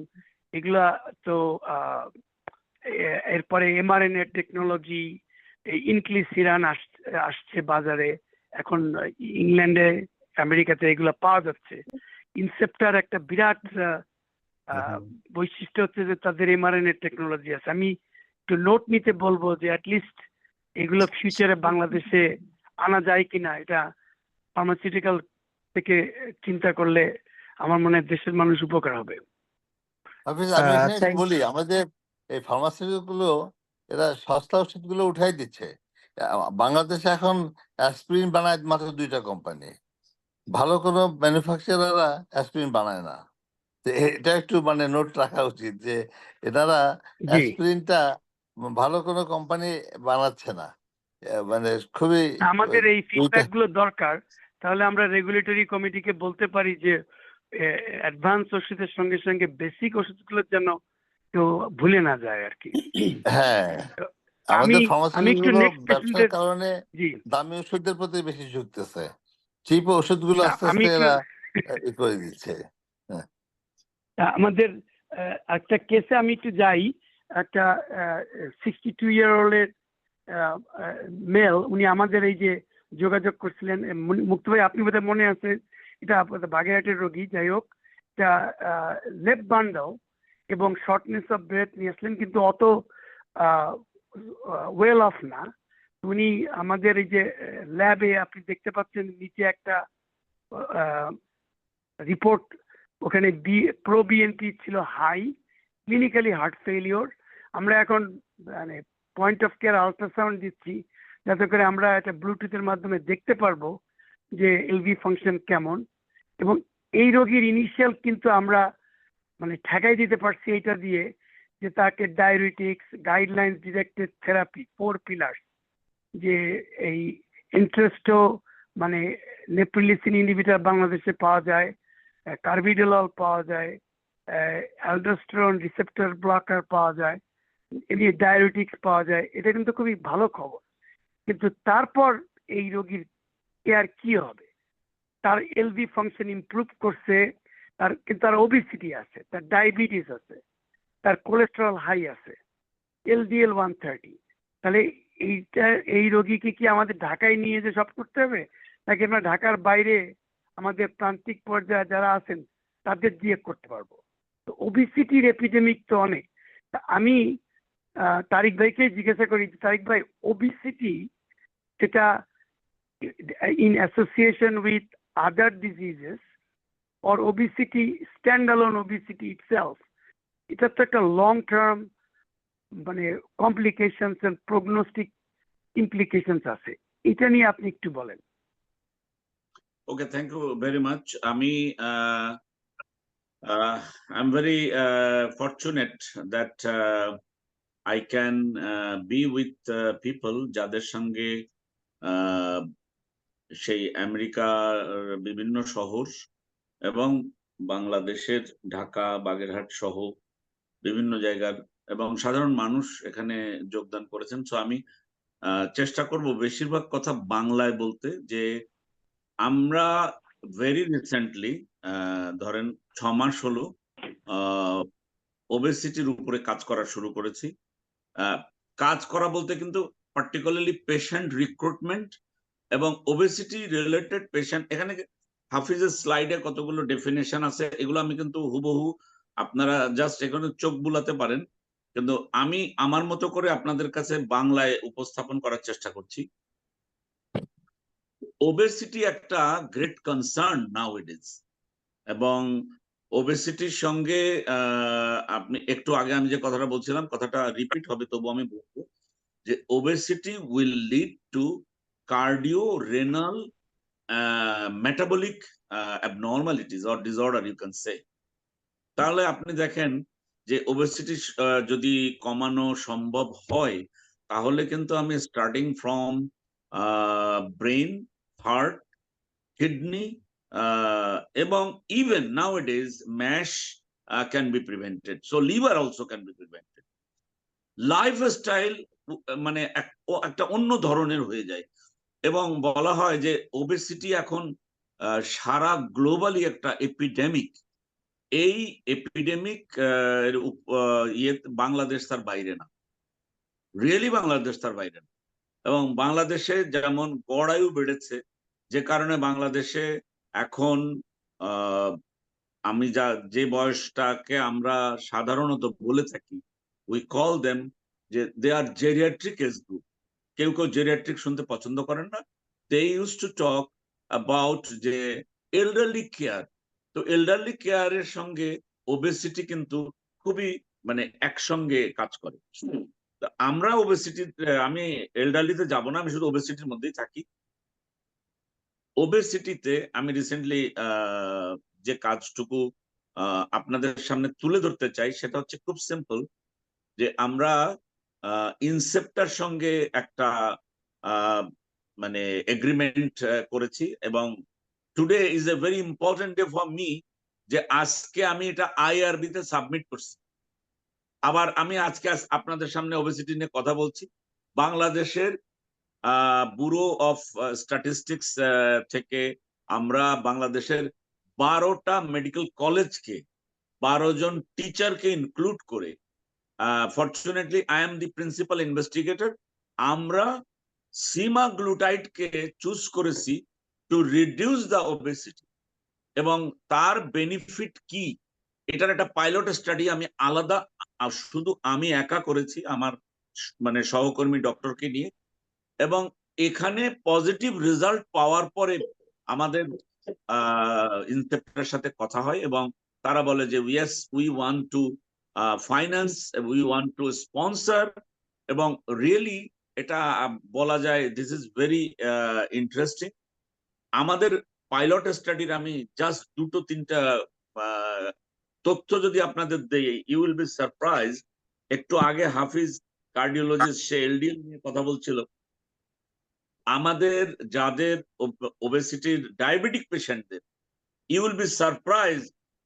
এগুলা তো এরপরে mRNA টেকনোলজি, ইনক্লিসিরান আসছে বাজারে, এখন ইংল্যান্ডে আমেরিকাতে এগুলা পাওয়া যাচ্ছে। ইনসেপ্টার একটা বিরাট বৈশিষ্ট্য হচ্ছে যে তাদের mRNA টেকনোলজি আছে। আমি একটু নোট নিতে বলবো যে অ্যাটলিস্ট এগুলো ফিউচারে বাংলাদেশে আনা যায় কিনা, এটা ফার্মাসিউটিক্যাল থেকে চিন্তা করলে আমার মনে হয় দেশের মানুষ উপকার হবে। হাফিজ, আমি এখানে একটু বলি, আমাদের এই ফার্মাসিউটিক্যাল গুলো এরা সস্তা ওষুধ গুলো উঠাই দিচ্ছে। বাংলাদেশে এখন অ্যাসপিরিন বানায় মাত্র 2টা কোম্পানি, ভালো কোনো ম্যানুফ্যাকচারাররা অ্যাসপিরিন বানায় না। তো এটা একটু মানে নোট রাখা উচিত যে এনারা অ্যাসপিরিনটা ভালো কোনো কোম্পানি বানাচ্ছে না, মানে খুবই আমাদের এই ফিডব্যাক গুলো দরকার, তাহলে আমরা রেগুলেটরি কমিটিকে বলতে পারি যে অ্যাডভান্স ওষুধের সঙ্গে সঙ্গে বেসিক ওষুধগুলো যেন কেউ ভুলে না যায় আর কি। হ্যাঁ, আমি আমাদের ফার্মাসিউটিক্যাল একটু গুলো নেক্সট ব্যবসার পেশেন্টের, কারণে জি দামি ওষুধের প্রতি বেশি ঝুঁকতেছে, চিপ ওষুধগুলো আস্তে আমি আস্তে একটু এরা করে দিচ্ছে। আমাদের একটা কেসে আমি একটু যাই। একটা 62-year-old এর মেল, উনি আমাদের এই যে যোগাযোগ করছিলেন, মুক্ত ভাই আপনি বোধহয় মনে আছে, এটা আপনাদের বাগেরহাটের রোগী। যাই হোক, এটা লেফট বান্ডাল এবং শর্টনেস অফ ব্রেথ নিয়েছিলেন, কিন্তু অত ওয়েল অফ না। উনি আমাদের এই যে ল্যাবে আপনি দেখতে পাচ্ছেন নিচে একটা রিপোর্ট, ওখানে প্রো বিএনপি ছিল হাই, ক্লিনিক্যালি হার্ট ফেলিওর। আমরা এখন মানে পয়েন্ট অফ কেয়ার আলট্রাসাউন্ড দিচ্ছি, যাতে করে আমরা একটা ব্লুটুথের মাধ্যমে দেখতে পারবো যে এলভি ফাংশন কেমন। এবং এই রোগীর ইনিশিয়াল কিন্তু আমরা মানে ঠেকাই দিতে পারছি এটা দিয়ে, যে তাকে diuretics, guidelines directed therapy, 4 pillars, যে এই ইন্টারেস্টো মানে নেপ্রিলিসিন ইনহিবিটর বাংলাদেশে পাওয়া যায়, কার্বিডোলল পাওয়া যায়, অ্যালডোস্টেরন রিসেপ্টর ব্লকার পাওয়া যায়, এমনি ডায়াবেটিক্স পাওয়া যায়। এটা কিন্তু খুবই ভালো খবর। কিন্তু তারপর এই রোগীর কেয়ার কি হবে? তার এলভি ফাংশন ইমপ্রুভ করছে, কিন্তু তার ওবিসিটি আছে, তার ডায়াবেটিস আছে, তার কোলেস্টেরল হাই আছে, এলডিএল 130। তাহলে এই রোগীকে কি আমাদের ঢাকায় নিয়ে যে সব করতে হবে, নাকি আমরা ঢাকার বাইরে আমাদের প্রান্তিক পর্যায়ে যারা আছেন তাদের দিয়ে করতে পারবো? তো ওবিসিটির এপিডেমিক তো অনেক। আমি তারিক ভাইকে জিজ্ঞাসা করি, তারিক ভাই, ওবিসিটি সেটা in association with other diseases or obesity, standalone obesity itself, এটা তো একটা লং টার্ম মানে কমপ্লিকেশনস এন্ড প্রগনোস্টিক ইমপ্লিকেশনস আছে, এটা নিয়ে আপনি একটু বলেন। ওকে, থ্যাংক ইউ ভেরি মাচ। আমি I'm very fortunate that I can be with people যাদের সঙ্গে সেই আমেরিকার বিভিন্ন শহর এবং বাংলাদেশের ঢাকা, বাগেরহাট সহ বিভিন্ন জায়গার এবং সাধারণ মানুষ এখানে যোগদান করেছেন। সো আমি চেষ্টা করব বেশিরভাগ কথা বাংলায় বলতে। যে আমরা ভেরি রিসেন্টলি ধরেন 6 মাস হলো ওবেসিটির উপরে কাজ করা শুরু করেছি। কাজ করা বলতে কিন্তু পার্টিকুলারলি পেশেন্ট রিক্রুটমেন্ট এবং ওবেসিটি রিলেটেড পেশেন্ট। এখানে হাফিজের স্লাইডে কতগুলো ডেফিনেশন আছে, এগুলো আমি কিন্তু হুবহু, আপনারা জাস্ট এখানে চোখ বুলাতে পারেন, কিন্তু আমি আমার মতো করে আপনাদের কাছে বাংলায় উপস্থাপন করার চেষ্টা করছি। ওবেসিটি একটা great concern now it is, এবং ওবেসিটির সঙ্গে আপনি একটু আগে আমি যে কথাটা বলছিলাম, কথাটা রিপিট হবে, তবু আমি বলবো যে obesity will lead to cardio renal metabolic abnormalities or disorder you can say. তাহলে আপনি দেখেন যে ওবেসিটি যদি কমানো সম্ভব হয়, তাহলে কিন্তু আমি starting from brain, heart, kidney এবং even nowadays MASH can be prevented, so liver also can be prevented. Lifestyle মানে একটা অন্য ধরনের হয়ে যায়, এবং বলা হয় যে ওবেসিটি এখন সারা গ্লোবালি একটা এপিডেমিক। এই এপিডেমিক বাংলাদেশ তার বাইরে না, রিয়েলি বাংলাদেশ তার বাইরে না। এবং বাংলাদেশে যেমন গড় আয়ু বেড়েছে, যে কারণে বাংলাদেশে এখন আমি যে বয়সটাকে আমরা সাধারণত বলে থাকি, উই কল দেম যে they are geriatric age group. কেউ কেউ জেরিয়াট্রিক শুনতে পছন্দ করেন না। They use to talk about যে এল্ডারলি কেয়ার। তো এল্ডারলি কেয়ারের সঙ্গে ওবেসিটি কিন্তু খুবই মানে একসঙ্গে কাজ করে। আমরা ওবেসিটি, আমি এল্ডারলিতে যাব না, আমি শুধু ওবেসিটির মধ্যেই থাকি। ওবেসিটিতে আমি রিসেন্টলি যে কাজটুকু আপনাদের সামনে তুলে ধরতে চাই, সেটা হচ্ছে খুব সিম্পল, যে আমরা ইনসেপ্টার সঙ্গে একটা মানে এগ্রিমেন্ট করেছি, এবং today is a very important day for me, যে আজকে আমি এটা আইআরবি তে সাবমিট করছি। আবার আমি আজকে আপনাদের সামনে ওবেসিটি নিয়ে কথা বলছি। বাংলাদেশের ব্যুরো অফ স্ট্যাটিস্টিক্স থেকে আমরা বাংলাদেশের 12টা মেডিকেল কলেজকে, 12 জন টিচারকে ইনক্লুড করে, fortunately I am the principal investigator, আমরা সিমাগ্লুটাইডকে চুজ করেছি টু রিডিউস দ্য ওবেসিটি। এবং তার বেনিফিট কি, এটার একটা পাইলট স্টাডি আমি আলাদা, শুধু আমি একা করেছি আমার মানে সহকর্মী ডক্টরকে নিয়ে, এবং এখানে পজিটিভ রেজাল্ট পাওয়ার পরে আমাদের ইন্সপেক্টরের সাথে কথা হয়, এবং তারা বলে যে yes we want to finance, we want to sponsor. এবং রিয়েলি এটা বলা যায় দিস ইজ ভেরি ইন্টারেস্টিং। আমাদের পাইলট স্টাডির আমি জাস্ট 2-3টা তথ্য যদি আপনাদের দেই, ইউ উইল বি সারপ্রাইজ। একটু আগে হাফিজ কার্ডিওলজিস্ট, সে এলডিএল নিয়ে কথা বলছিল। আমাদের যাদের ওবেসিটির ডায়াবেটিক পেশেন্টদের, you will be surprise,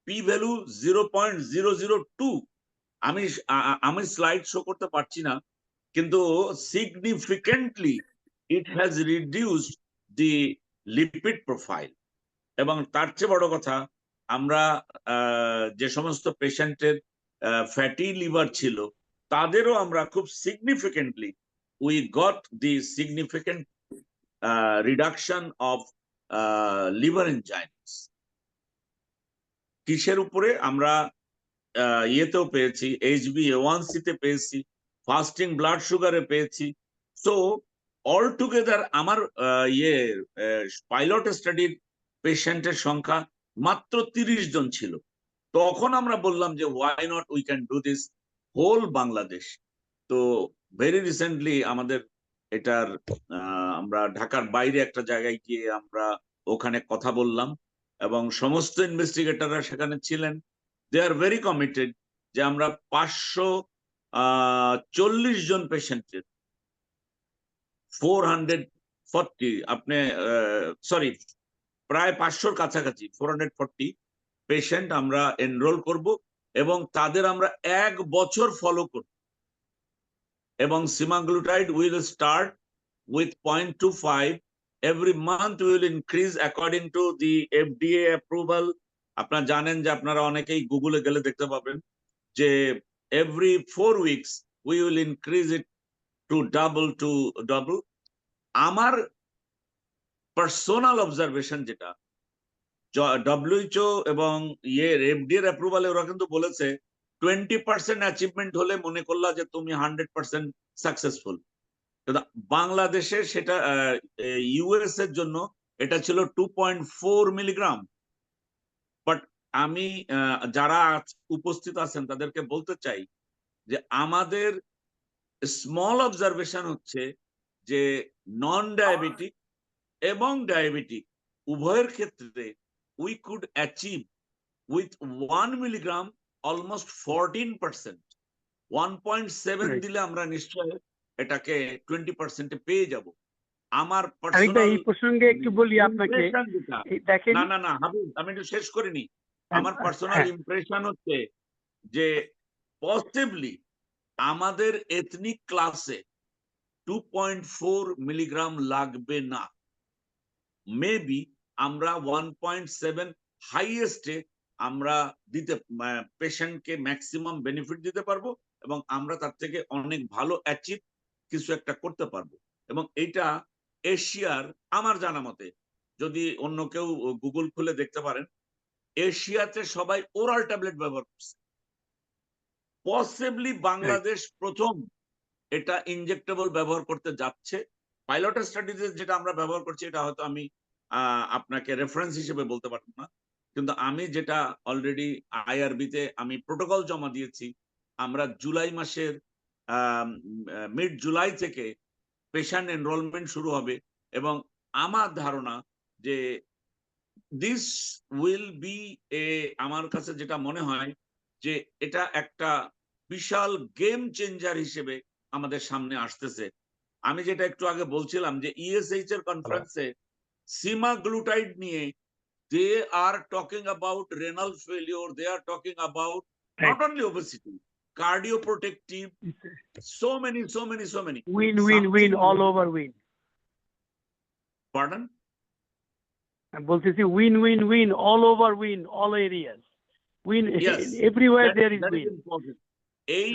P value 0.002। আমি স্লাইড শো করতে পারছি না, কিন্তু significantly it has reduced the lipid profile, এবং তার চেয়ে বড় কথা আমরা যে সমস্ত পেশেন্টের ফ্যাটি লিভার ছিল তাদেরও আমরা খুব significantly we got the significant reduction of liver enzymes. কিসের উপরে? আমরা ইয়েতেও পেয়েছি, HbA1c তে পেয়েছি, ফাস্টিং ব্লাড সুগারে পেয়েছি। সো অল টুগেদার আমার পাইলট স্টাডির পেশেন্টের সংখ্যা মাত্র 30 জন ছিল। তখন আমরা বললাম যে why not we can do this whole Bangladesh. তো ভেরি রিসেন্টলি আমাদের এটার আমরা ঢাকার বাইরে একটা জায়গায় গিয়ে আমরা ওখানে কথা বললাম, এবং সমস্ত ইনভেস্টিগেটররা সেখানে ছিলেন। দে আর ভেরি কমিটেড যে আমরা 540 জন পেশেন্টের 440 আপনি সরি প্রায় 500-র কাছাকাছি 440 পেশেন্ট আমরা এনরোল করব, এবং তাদের আমরা 1 বছর ফলো করব। এবং semaglutide will start with 0.25. Every month we will increase according to the FDA approval. আপনারা জানেন যে আপনারা অনেকেই গুগলে গেলে দেখতে পাবেন যে every 4 weeks we will increase it to double. আমার পার্সোনাল অবজারভেশন যেটা, WHO এবং FDA এর অ্যাপ্রুভালে ওরা কিন্তু বলেছে 20% অ্যাচিভমেন্ট হলে মনে করলা যে তুমি 100% সাকসেসফুল। বাংলাদেশে সেটা ইউএস এর জন্য এটা ছিল 2.4 মিলিগ্রাম। বাট আমি যারা উপস্থিত আছেন তাদেরকে বলতে চাই যে আমাদের স্মল অবজারভেশন হচ্ছে যে নন ডায়াবেটিক এবং ডায়াবেটিক উভয়ের ক্ষেত্রে we could achieve with 1 milligram almost 14%. 1.7 দিলে আমরা নিশ্চয় এটাকে 20% পেয়ে যাব। আমার পার্সোনাল এই প্রসঙ্গে একটু বলি আপনাকে, দেখেন না হাবিব, আমি একটু শেষ করিনি। আমার পার্সোনাল ইমপ্রেশন হচ্ছে যে পসিবলি আমাদের এথনিক ক্লাসে 2.4 মিলিগ্রাম লাগবে না, মেবি আমরা 1.7 হাইয়েস্টে আমরা দিতে পেশেন্টকে ম্যাক্সিমাম বেনিফিট দিতে পারবো, এবং আমরা তার থেকে অনেক ভালো অ্যাচিভ কিছু একটা করতে পারবো। এবং এটা এশিয়ার আমার জানা মতে, যদি অন্য কেউ গুগল খুলে দেখতে পারেন, এশিয়াতে সবাই ওরাল ট্যাবলেট ব্যবহার করছে। পসিবলি বাংলাদেশ প্রথম এটা ইনজেক্টেবল ব্যবহার করতে যাচ্ছে। পাইলট স্টাডিজে যেটা আমরা ব্যবহার করছি এটা হয়তো আমি আপনাকে রেফারেন্স হিসেবে বলতে পারবো না, কিন্তু আমি যেটা অলরেডি IRB তে আমি প্রোটোকল জমা দিয়েছি, আমরা জুলাই মাসের মিড জুলাই থেকে পেশেন্ট এনরোলমেন্ট শুরু হবে, এবং আমার ধারণা যে দিস উইল বি আমার কাছে যেটা মনে হয় যে এটা একটা বিশাল গেম চেঞ্জার হিসেবে আমাদের সামনে আসতেছে। আমি যেটা একটু আগে বলছিলাম যে ESH এর কনফারেন্সে semaglutide নিয়ে they are talking about renal failure, they are talking about not only obesity, cardioprotective, so many win all over win। Pardon? বলতেছি win all over win, all areas win, Yes, everywhere there is that win। is important. এই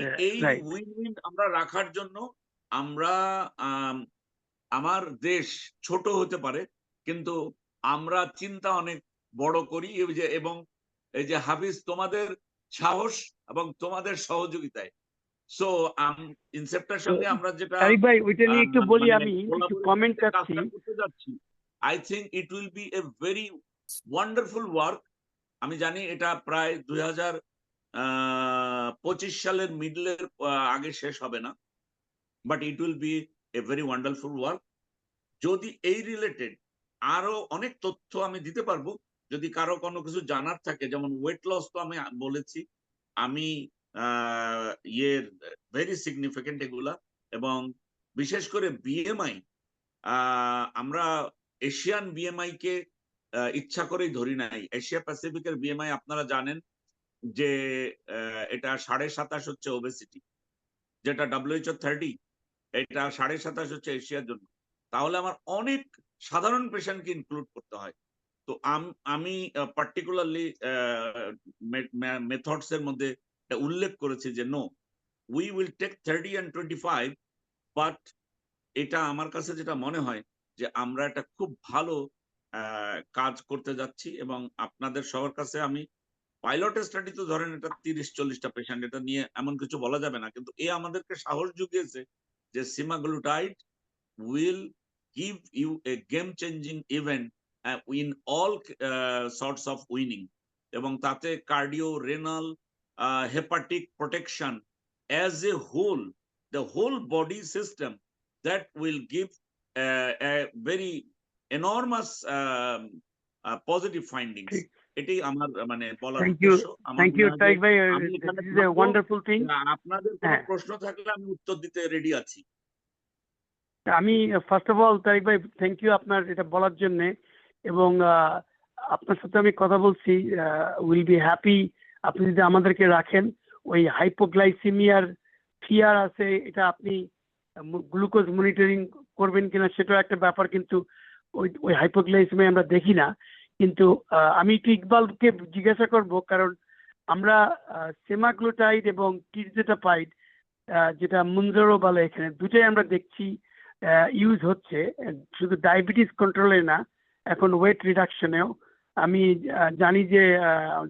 right. win আমরা রাখার জন্য আমরা আমার দেশ ছোট হতে পারে, কিন্তু আমরা চিন্তা অনেক বড় করি, এবং এই যে হাফিজ তোমাদের সাহস এবং তোমাদের সহযোগিতায়। সো ইনসেপ্টার সঙ্গে আমরা যেটা তারিক ভাই ওইটা নিয়ে একটু বলি, আমি একটু কমেন্ট কাজটা চাচ্ছি। করতে যাচ্ছি, I think it will B a very wonderful work. আমি জানি এটা প্রায় 2025 সালের মিডলের আগে শেষ হবে না, but it will B a very wonderful work. যদি এই রিলেটেড আরো অনেক তথ্য আমি দিতে পারবো, যদি কারো কোনো কিছু জানার থাকে, যেমন ওয়েট লস তো আমি বলেছি, আমি ভেরি সিগনিফিকেন্ট এগুলা, এবং বিশেষ করে BMI, আমরা এশিয়ান BMI কে ইচ্ছা করেই ধরি নাই। এশিয়া প্যাসিফিকের BMI আপনারা জানেন যে এটা 27.5 হচ্ছে ওবেসিটি, যেটা WHO 30, এটা 27.5 হচ্ছে এশিয়ার জন্য। তাহলে আমার অনেক সাধারণ পেশেন্টকে ইনক্লুড করতে হয়। তো আমি পার্টিকুলারলি মেথডস এর মধ্যে উল্লেখ করেছি যে no, we will take 30 and 25, but এটা আমার কাছে যেটা মনে হয় যে আমরা একটা খুব ভালো কাজ করতে যাচ্ছি, এবং আপনাদের সবার কাছে আমি পাইলট স্টাডি তো ধরেন এটা 30-40টা পেশেন্ট, এটা নিয়ে এমন কিছু বলা যাবে না, কিন্তু এ আমাদেরকে সাহস জুগিয়েছে যে semaglutide will give you a game changing event in all sorts of winning, এবং তাতে cardio renal hepatic protection as a whole, the whole body system, that will give a very enormous positive findings. ঠিক। এটাই আমার মানে বলার থ্যাংক ইউ, উদ্দেশ্য। আমার থ্যাংক মনে ইউ হয় যে তারিক ভাই, আমি এখানে দিস ইজ এ থাকবো, ওয়ান্ডারফুল থিং। আপনাদের কোনো হ্যাঁ, প্রশ্ন থাকলে আমি উত্তর দিতে রেডি আছি। আমি ফার্স্ট অফ অল তারিক ভাই থ্যাংক ইউ আপনার এটা বলার জন্য, এবং আপনার সাথে আমি কথা বলছি, উইল বি হ্যাপি আপনি যদি আমাদেরকে রাখেন। ওই হাইপোগ্লাইসিমিয়ার ফিয়ার আছে, এটা আপনি গ্লুকোজ মনিটরিং করবেন কিনা সেটাও একটা ব্যাপার, কিন্তু ওই ওই হাইপোগ্লাইসিমিয়া আমরা দেখি না। কিন্তু আমি একটু ইকবালকে জিজ্ঞাসা করব, কারণ আমরা সেমাগ্লুটাইড এবং টিরজেটাপাইড, যেটা মুনজারো বলে, এখানে দুটোই আমরা দেখছি ইউজ হচ্ছে, শুধু ডায়াবেটিস কন্ট্রোলে না, এখন ওয়েট রিডাকশনেও। আমি জানি যে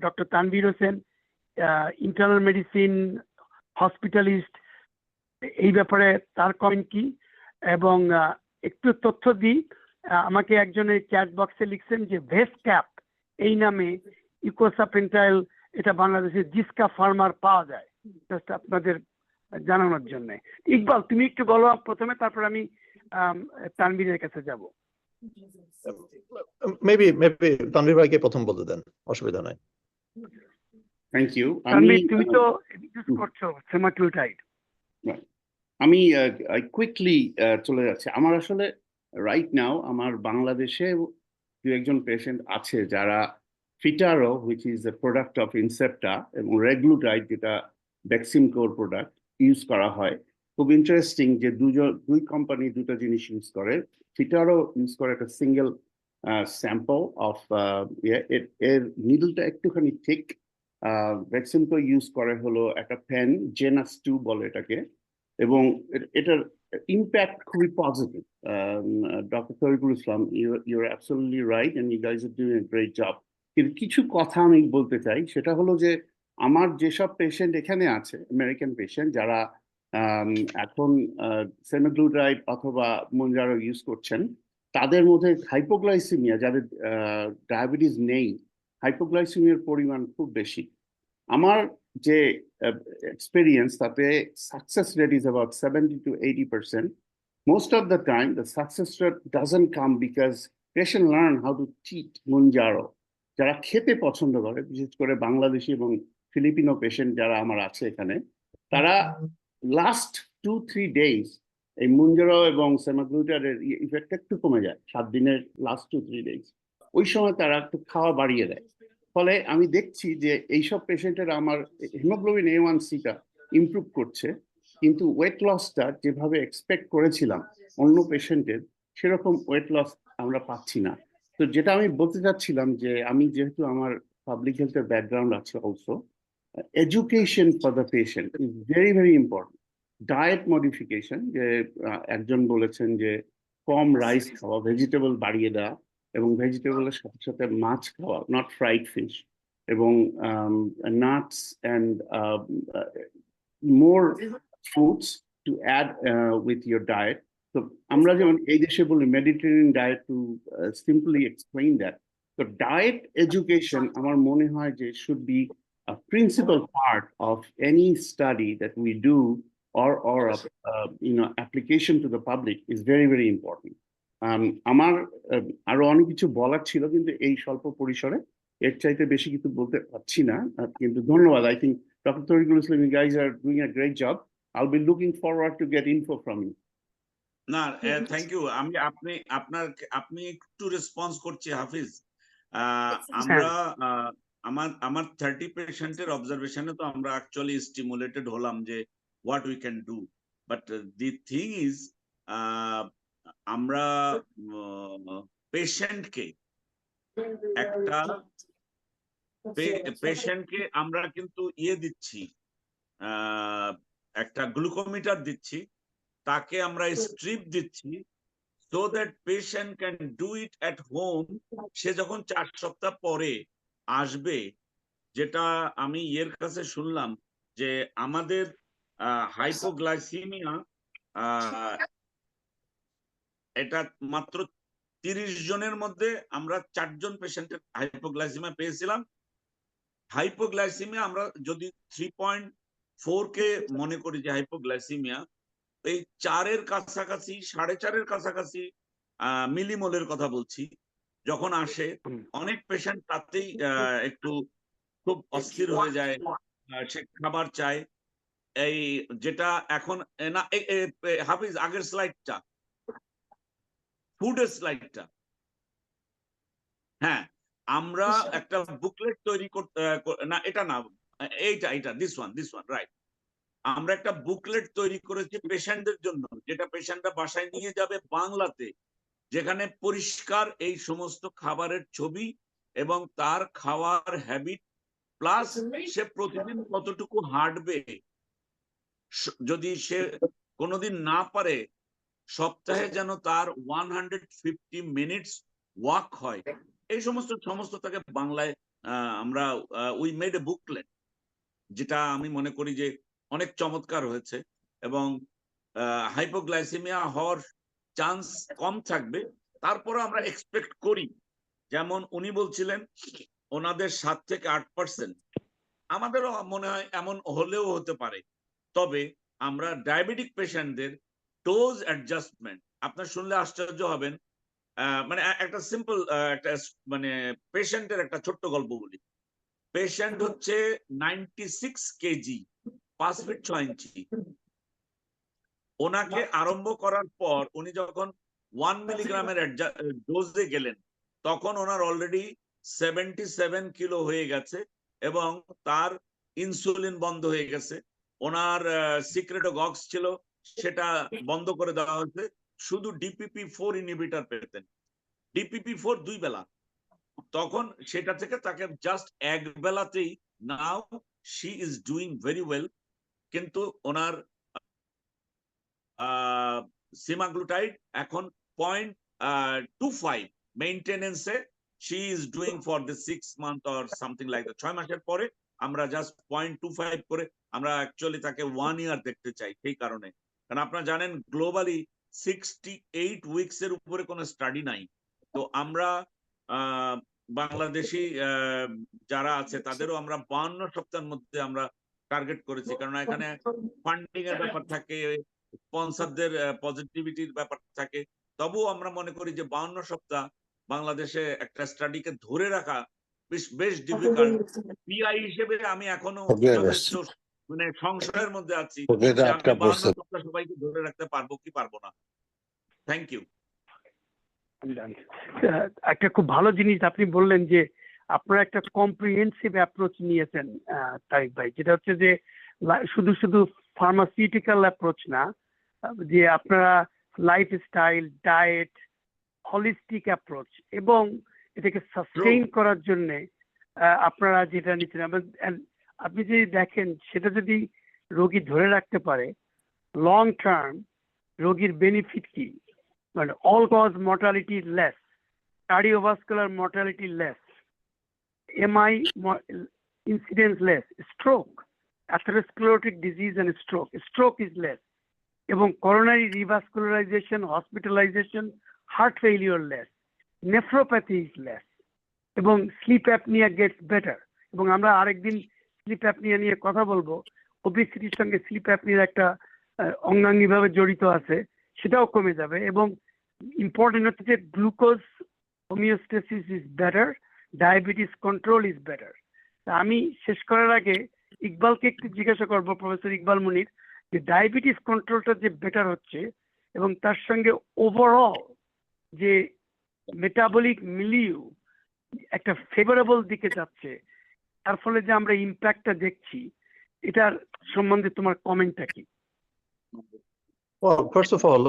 doctor Tanvir Hossain internal medicine hospitalist, এই ব্যাপারে তার কমেন্ট কি, এবং একটু তথ্য দিই। আমাকে একজনের চ্যাট বক্সে লিখছেন যে ভেস ক্যাপ এই নামে ইকোসাপেন্টাইল, এটা বাংলাদেশের জিসকা ফার্মার পাওয়া যায়, জাস্ট আপনাদের জানানোর জন্য। ইকবাল তুমি একটু বলো প্রথমে, তারপর আমি তানভীরের কাছে যাব। মেবি তানভীর ভাইকে প্রথম বলতে দেন, অসুবিধা নাই। Thank you. তানভীর তুমি তো ইউজ করছো সেমাগ্লুটাইড। আমি কুইকলি চলে যাচ্ছি। আমার আসলে রাইট নাও আমার বাংলাদেশে দু একজন পেশেন্ট আছে যারা ফিটারো, which is a product of Incepta, এবং রেগলুটাইড, যেটা ভ্যাকসিনকোর প্রোডাক্ট, ইউজ করা হয়। খুব ইন্টারেস্টিং যে দুই কোম্পানি দুটো জিনিস ইউজ করে। ফিটারো ইউজ করে একটা সিঙ্গেল স্যাম্পল অফ, এর নিডলটা একটুখানি ঠিক। ভ্যাকসিনকো ইউজ করে হলো একটা পেন, জেনাস 2 বলে এটাকে, এবং এটার ইম্প্যাক্ট খুবই positive. Doctor Tarikul Islam, you're absolutely right and you guys are doing a great job. কিন্তু কিছু কথা আমি বলতে চাই, সেটা হলো যে আমার যেসব পেশেন্ট এখানে আছে, আমেরিকান পেশেন্ট যারা এখন সেমাগ্লুটাইড অথবা মুনজারো ইউজ করছেন, তাদের মধ্যে হাইপোগ্লাইসিমিয়া, যাদের ডায়াবেটিস নেই, হাইপোগ্লাইসিমিয়ার পরিমাণ খুব বেশি। আমার যে experience, তাতে success rate is about 70 to 80%. Most of the time, the success rate doesn't come because patient learn how to cheat Mounjaro. যারা খেতে পছন্দ করে, বিশেষ করে বাংলাদেশি এবং ফিলিপিনো পেশেন্ট যারা আমার আছে এখানে, তারা লাস্ট 2-3 days এই মুঞ্জারো এবং সেমাগ্লুটাইডের ইফেক্ট একটু কমে যায়, 7 দিনের লাস্ট 2-3 days। ওই সময় তারা একটু খাওয়া বাড়িয়ে দেয়। ফলে আমি দেখছি যে এইসব পেশেন্টের আমার হিমোগ্লোবিন A1C-টা ইমপ্রুভ করছে, কিন্তু ওয়েট লসটা যেভাবে এক্সপেক্ট করেছিলাম অন্য পেশেন্টের, সেরকম ওয়েট লস আমরা পাচ্ছি না। তো যেটা আমি বলতে চাচ্ছিলাম যে আমি যেহেতু আমার পাবলিক হেলথের ব্যাকগ্রাউন্ড আছে also, education for the patient is very very important. Diet modification, যে একজন বলেছেন যে কম রাইস খাওয়া, ভেজিটেবল বাড়িয়ে দেওয়া, এবং ভেজিটেবলের সাথে সাথে মাছ খাওয়া, নট ফ্রাইড ফিশ, এবং nuts and more fruits to add with your diet. তো আমরা যেমন এই দেশে বলি Mediterranean diet, to simply explain that. তো ডায়েট এডুকেশন আমার মনে হয় যে should be a principal part of any study that we do, or application to the public is very very important. আমার আরো অনেক কিছু বলার ছিল, কিন্তু এই স্বল্প পরিসরে এর চাইতে বেশি কিছু বলতে পারছি না। কিন্তু ধন্যবাদ। I think Dr. Tariqul Islam, you guys are doing a great job. I'll be looking forward to get info from you. না, থ্যাংক ইউ। আপনি একটু রেসপন্স করছি হাফিজ। আমরা আমার 30 পেশেন্টের অবজারভেশনে তো আমরা অ্যাকচুয়ালি স্টিমুলেটেড হলাম যে what we can do, but the thing is আমরা পেশেন্টকে একটা পেশেন্টকে আমরা কিন্তু দিচ্ছি, একটা গ্লুকোমিটার দিচ্ছি, তাকে আমরা স্ট্রিপ দিচ্ছি, so that patient can do it at home। সে যখন 4 সপ্তাহ পরে আসবে, যেটা আমি এর কাছে শুনলাম যে আমাদের হাইপোগ্লাইসিমিয়া এটা মাত্র 30 জনের মধ্যে আমরা 4 জন পেশেন্টের হাইপোগ্লাইসিমিয়া পেয়েছিলাম। হাইপোগ্লাইসিমিয়া আমরা যদি 3.4 কে মনে করি যে হাইপোগ্লাইসিমিয়া, এই 4-এর কাছাকাছি 4.5-এর কাছাকাছি মিলিমোলের কথা বলছি যখন আসে, অনেক পেশেন্ট তাতেই একটু খুব অস্থির হয়ে যায়, সে খাবার চায়। এই যেটা এখন না, হাফিজ আগের স্লাইডটা, ফুডের স্লাইডটা, হ্যাঁ, আমরা একটা বুকলেট তৈরি করতে, না এটা না, এইটা দিস ওয়ান রাইট। আমরা একটা বুকলেট তৈরি করেছি পেশেন্টদের জন্য, যেটা পেশেন্টরা বাসায় নিয়ে যাবে বাংলাতে, যেখানে পরিষ্কার এই সমস্ত খাবারের ছবি এবং তার খাওয়ার হ্যাবিট, প্লাস সে প্রতিদিন কতটুকু হাঁটবে, যদি সে কোনোদিন না পারে সপ্তাহে যেন তার 150 মিনিটস ওয়াক হয়, এই সমস্ত তাকে বাংলায় আমরা উই মেড এ বুকলেট, যেটা আমি মনে করি যে অনেক চমৎকার হয়েছে। এবং হাইপোগ্লাইসেমিয়া হওয়ার চান্স কম থাকবে, তারপরে আমরা এক্সপেক্ট করি, যেমন উনি বলছিলেন ওনাদের 7 থেকে 8%, আমাদেরও মনে হয় এমন হলেও হতে পারে। তবে আমরা ডায়াবেটিক পেশেন্টদের ডোজ অ্যাডজাস্টমেন্ট, আপনার শুনলে আশ্চর্য হবেন, মানে একটা সিম্পল একটা মানে পেশেন্টের একটা ছোট্ট গল্প বলি। পেশেন্ট হচ্ছে 96 কেজি, 5 ফিট 6 ইঞ্চি। ওনাকে আরম্ভ করার পর উনি যখন 1 মিলিগ্রামের ডোজে গেলেন, তখন ওনার অলরেডি 77 কিলো হয়ে গেছে এবং তার ইনসুলিন বন্ধ হয়ে গেছে। ওনার সিক্রেটোগক্স ছিল, সেটা বন্ধ করে দেওয়া হয়েছে, শুধু DPP-4 ইনহিবিটর পেতেন, DPP-4 2 বেলা। তখন সেটা থেকে তাকে জাস্ট 1 বেলাতেই, now she is doing very well. কিন্তু ওনার semaglutide এখন 0.25 মেইনটেনেন্সে she is doing for the 6 month or something like that। 6 মাসের পরে আমরা জাস্ট 0.25 করে আমরা অ্যাকচুয়ালি তাকে 1 ইয়ার দেখতে চাই, সেই কারণে। কারণ আপনারা জানেন গ্লোবালি 68 উইকস এর উপরে কোনো স্টাডি নাই। তো আমরা বাংলাদেশি যারা আছে তাদেরও আমরা 52 সপ্তাহের মধ্যে আমরা টার্গেট করেছি, কারণ এখানে ফান্ডিং এর ব্যাপার থাকে, স্পন্সরদের পজিটিভিটির ব্যাপার থাকে। তবুও আমরা মনে করি যে 52 সপ্তাহ বাংলাদেশে একটা স্টাডিকে ধরে রাখা বেশ ডিফিকাল্ট। পিআই হিসেবে আমি এখনো যথেষ্ট মানে সংশয়ের মধ্যে আছি যে আমি 52 সপ্তাহ সবাইকে ধরে রাখতে পারবো কি পারবো না। Thank you. একটা খুব ভালো জিনিস আপনি বললেন যে আপনারা একটা কম্প্রিহেন্সিভ অ্যাপ্রোচ নিয়েছেন তারিক ভাই, যেটা হচ্ছে যে শুধু ফার্মাসিউটিক্যাল অ্যাপ্রোচ না, যে আপনারা লাইফস্টাইল, ডায়েট, হলিস্টিক অ্যাপ্রোচ, এবং এটাকে সাস্টেইন করার জন্য আপনারা যেটা নিচ্ছেন, আপনি যদি দেখেন সেটা যদি রোগী ধরে রাখতে পারে লং টার্ম, রোগীর বেনিফিট কি, মানে all cause mortality less, cardiovascular mortality less, MI incidence less, stroke, atherosclerotic disease and stroke is less, এবং coronary revascularization, hospitalization, heart failure less, nephropathy is less, এবং sleep apnea gets better। এবং আমরা আরেকদিন স্লিপ অ্যাপনিয়া নিয়ে কথা বলবো, ওবেসিটির সঙ্গে স্লিপ অ্যাপনিয়ার একটা অঙ্গাঙ্গিভাবে জড়িত আছে, সেটাও কমে যাবে। এবং ইম্পর্টেন্ট হচ্ছে যে glucose homeostasis is better, diabetes control is better. আমি শেষ করার আগে ইকবালকে একটু জিজ্ঞাসা করবো, প্রফেসর ইকবাল মুনির, যে ডায়াবেটিস কন্ট্রোলটা যে বেটার হচ্ছে এবং তার সঙ্গে ওভারঅল যে মেটাবলিক মিলিউ একটা ফেভারেবল দিকে যাচ্ছে, তার ফলে যে আমরা ইম্প্যাক্টটা দেখছি, এটার সম্বন্ধে তোমার কমেন্টটা কি? Well, first of all,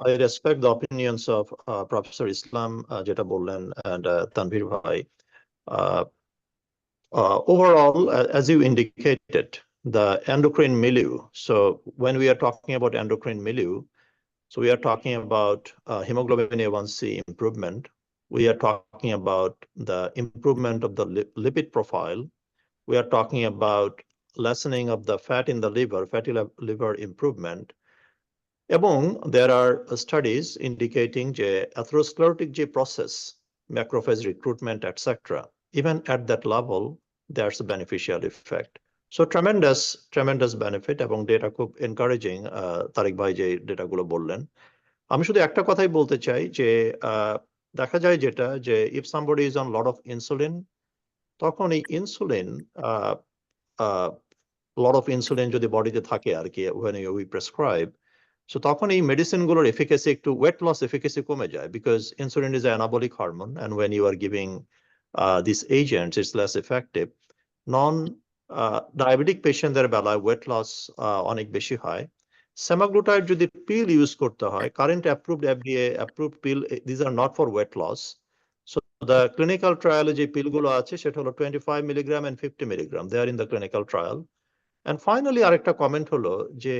I respect the opinions of Professor Islam, Jeta Bollen, and Tanvir Bhai. Overall, as you indicated, the endocrine milieu. So when we are talking about endocrine milieu, so we are talking about hemoglobin A1C improvement. We are talking about the improvement of the lipid profile. We are talking about lessening of the fat in the liver, fatty liver improvement. এবং there are studies indicating যে atherosclerotic যে process, macrophage recruitment, etc. Even at that level, there's a beneficial effect. So tremendous benefit এবং data খুব encouraging, তারেক ভাই যে ডেটাগুলো বললেন। আমি শুধু একটা কথাই বলতে চাই যে দেখা যায় যেটা যে if somebody is on lot of insulin, তখন এই ইনসুলিন lot of insulin যদি বডিতে থাকে আর কি when we prescribe, so তখন এই মেডিসিন গুলোর এফিকাসি একটু ওয়েট লস এফিকাসি কমে যায় because insulin is anabolic hormone and when you are giving these agents it's less effective. Non diabetic পেশেন্টদের বেলায় ওয়েট লস অনেক বেশি হয়। সেমাগ্লুটাইড যদি পিল ইউজ করতে হয়, current approved FDA approved pill, this are not for weight loss. So the clinical ট্রায়ালে যে পিলগুলো আছে সেটা হলো 25 milligram and 50 milligram, they are in the clinical trial. And finally আরেকটা কমেন্ট হলো যে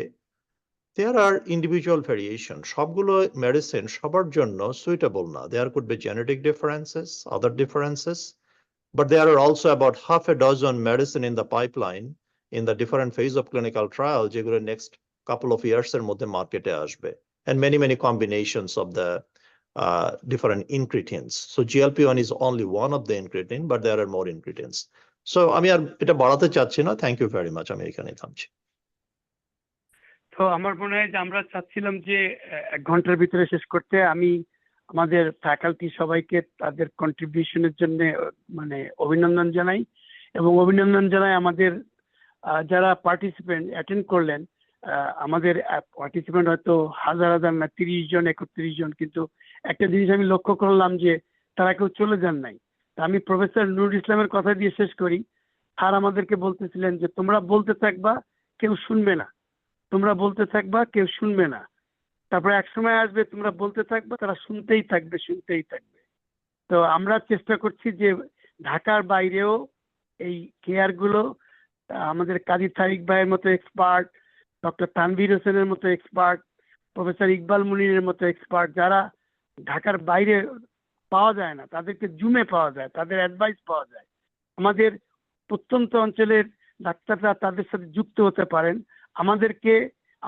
there are individual variation. সবগুলো মেডিসিন সবার জন্য suitable না। There could be genetic differences, other differences, but there are also about half a dozen medicine in the pipeline in the different phase of clinical trial যেগুলো next couple of years এর মধ্যে মার্কেটে আসবে, and many combinations of the different ingredients. So GLP-1 is only one of the ingredient, but there are more ingredients. So আমি আর এটা বাড়াতে চাচ্ছি না। Thank you very much. আমি এখানে থামছি। তো আমার মনে হয় যে আমরা চাচ্ছিলাম যে 1 ঘন্টার ভিতরে শেষ করতে। আমি আমাদের ফ্যাকাল্টি সবাইকে তাদের কন্ট্রিবিউশনের জন্য মানে অভিনন্দন জানাই, এবং অভিনন্দন জানাই আমাদের যারা পার্টিসিপেন্ট অ্যাটেন্ড করলেন। আমাদের পার্টিসিপেন্ট হয়তো হাজার না 30 জন 31 জন, কিন্তু একটা জিনিস আমি লক্ষ্য করলাম যে তারা কেউ চলে যান নাই। তা আমি প্রফেসর নুরুল ইসলামের কথা দিয়ে শেষ করি। স্যার আমাদেরকে বলতেছিলেন যে তোমরা বলতে থাকবা, কেউ শুনবে না, তোমরা বলতে থাকবা, কেউ শুনবে না। তারপরে এক সময় আসবে তোমরা বলতে থাকবে, তারা শুনতেই থাকবে। তো আমরা চেষ্টা করছি যে ঢাকার বাইরেও এই কেয়ার গুলো আমাদের কাজী তারিক ভাইয়ের মতো এক্সপার্ট, ডক্টর তানভীর হোসেনের মতো এক্সপার্ট, প্রফেসর ইকবাল মুনিরের মতো এক্সপার্ট, যারা ঢাকার বাইরে পাওয়া যায় না, তাদেরকে জুমে পাওয়া যায়, তাদের অ্যাডভাইস পাওয়া যায়। আমাদের প্রত্যন্ত অঞ্চলের ডাক্তাররা তাদের সাথে যুক্ত হতে পারেন, আমাদেরকে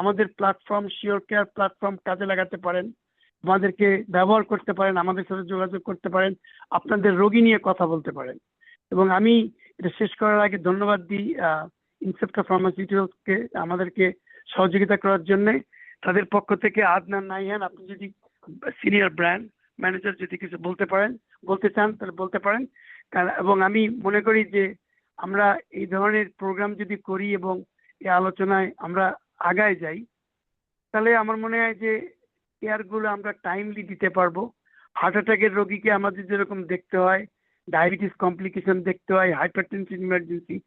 আমাদের প্ল্যাটফর্ম শিওর কেয়ার প্ল্যাটফর্ম কাজে লাগাতে পারেন, আমাদেরকে ব্যবহার করতে পারেন, আমাদের সাথে যোগাযোগ করতে পারেন, আপনাদের রোগী নিয়ে কথা বলতে পারেন। এবং আমি এটা শেষ করার আগে ধন্যবাদ দিই ইনসেপ্টা ফার্মাসিউটিক্যালসকে আমাদেরকে সহযোগিতা করার জন্য। তাদের পক্ষ থেকে আদনান নাইহান, আপনি যদি সিনিয়র ব্র্যান্ড ম্যানেজার যদি কিছু বলতে চান তাহলে বলতে পারেন। এবং আমি মনে করি যে আমরা এই ধরনের প্রোগ্রাম যদি করি এবং এই আলোচনায় আমরা আগায় যাই, তাহলে আমার মনে হয় যে কেয়ার গুলো আমরা টাইমলি দিতে পারবো। হার্ট অ্যাটাকের রোগীকে আমাদের যেরকম দেখতে হয়, ডায়াবেটিস কমপ্লিকেশন দেখতে হয়, হাইপারটেনশন ইমার্জেন্সি,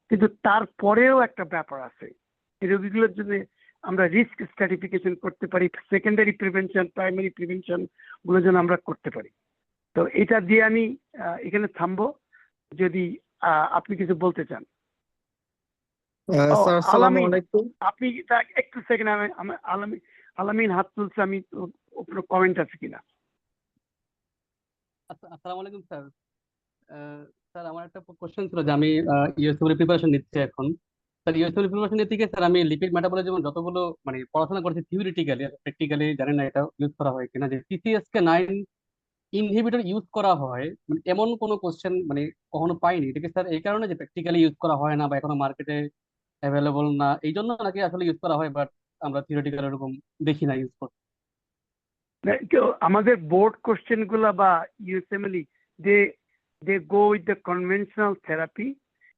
কিন্তু তারপরেও একটা ব্যাপার আছে, এই রোগীগুলোর জন্য আমরা রিস্ক স্ট্র্যাটিফিকেশন করতে পারি, সেকেন্ডারি প্রিভেনশন, প্রাইমারি প্রিভেনশন গুলো যেন আমরা করতে পারি। তো এটা দিয়ে আমি এখানে থামবো, যদি আপনি কিছু বলতে চান। স্যার আসসালামু আলাইকুম। আপনি একটু সেকেন্ড, আলামিন হাত তুলছে, আমি উপরে কমেন্ট আছে কিনা। আসসালামু আলাইকুম স্যার। স্যার আমার একটা কোশ্চেন ছিল যে আমি ইউএসএমএল প্রিপারেশন নিচ্ছি এখন। স্যার ইউএসএমএল প্রিপারেশন নিতে গিয়ে স্যার আমি লিপিড মেটাবলিজম যতগুলো মানে পড়াশোনা করেছি থিওরিটিক্যালি, প্র্যাকটিক্যালি জানি না এটা ইউজ করা হয় কিনা, যে PCSK9 ইনহিবিটর ইউজ করা হয়, মানে এমন কোনো কোশ্চেন মানে কখনো পাইনি। এটা কি স্যার এই কারণে যে প্র্যাকটিক্যালি ইউজ করা হয় না বা এখনো মার্কেটে অ্যাভেলেবল না, এই জন্য নাকি আসলে ইউজ করা হয় বাট আমরা থিওরিটিক্যাল এরকম দেখি না ইউজ করতে? আমাদের বোর্ড কোশ্চেন গুলা বা USMLE they go with the conventional therapy,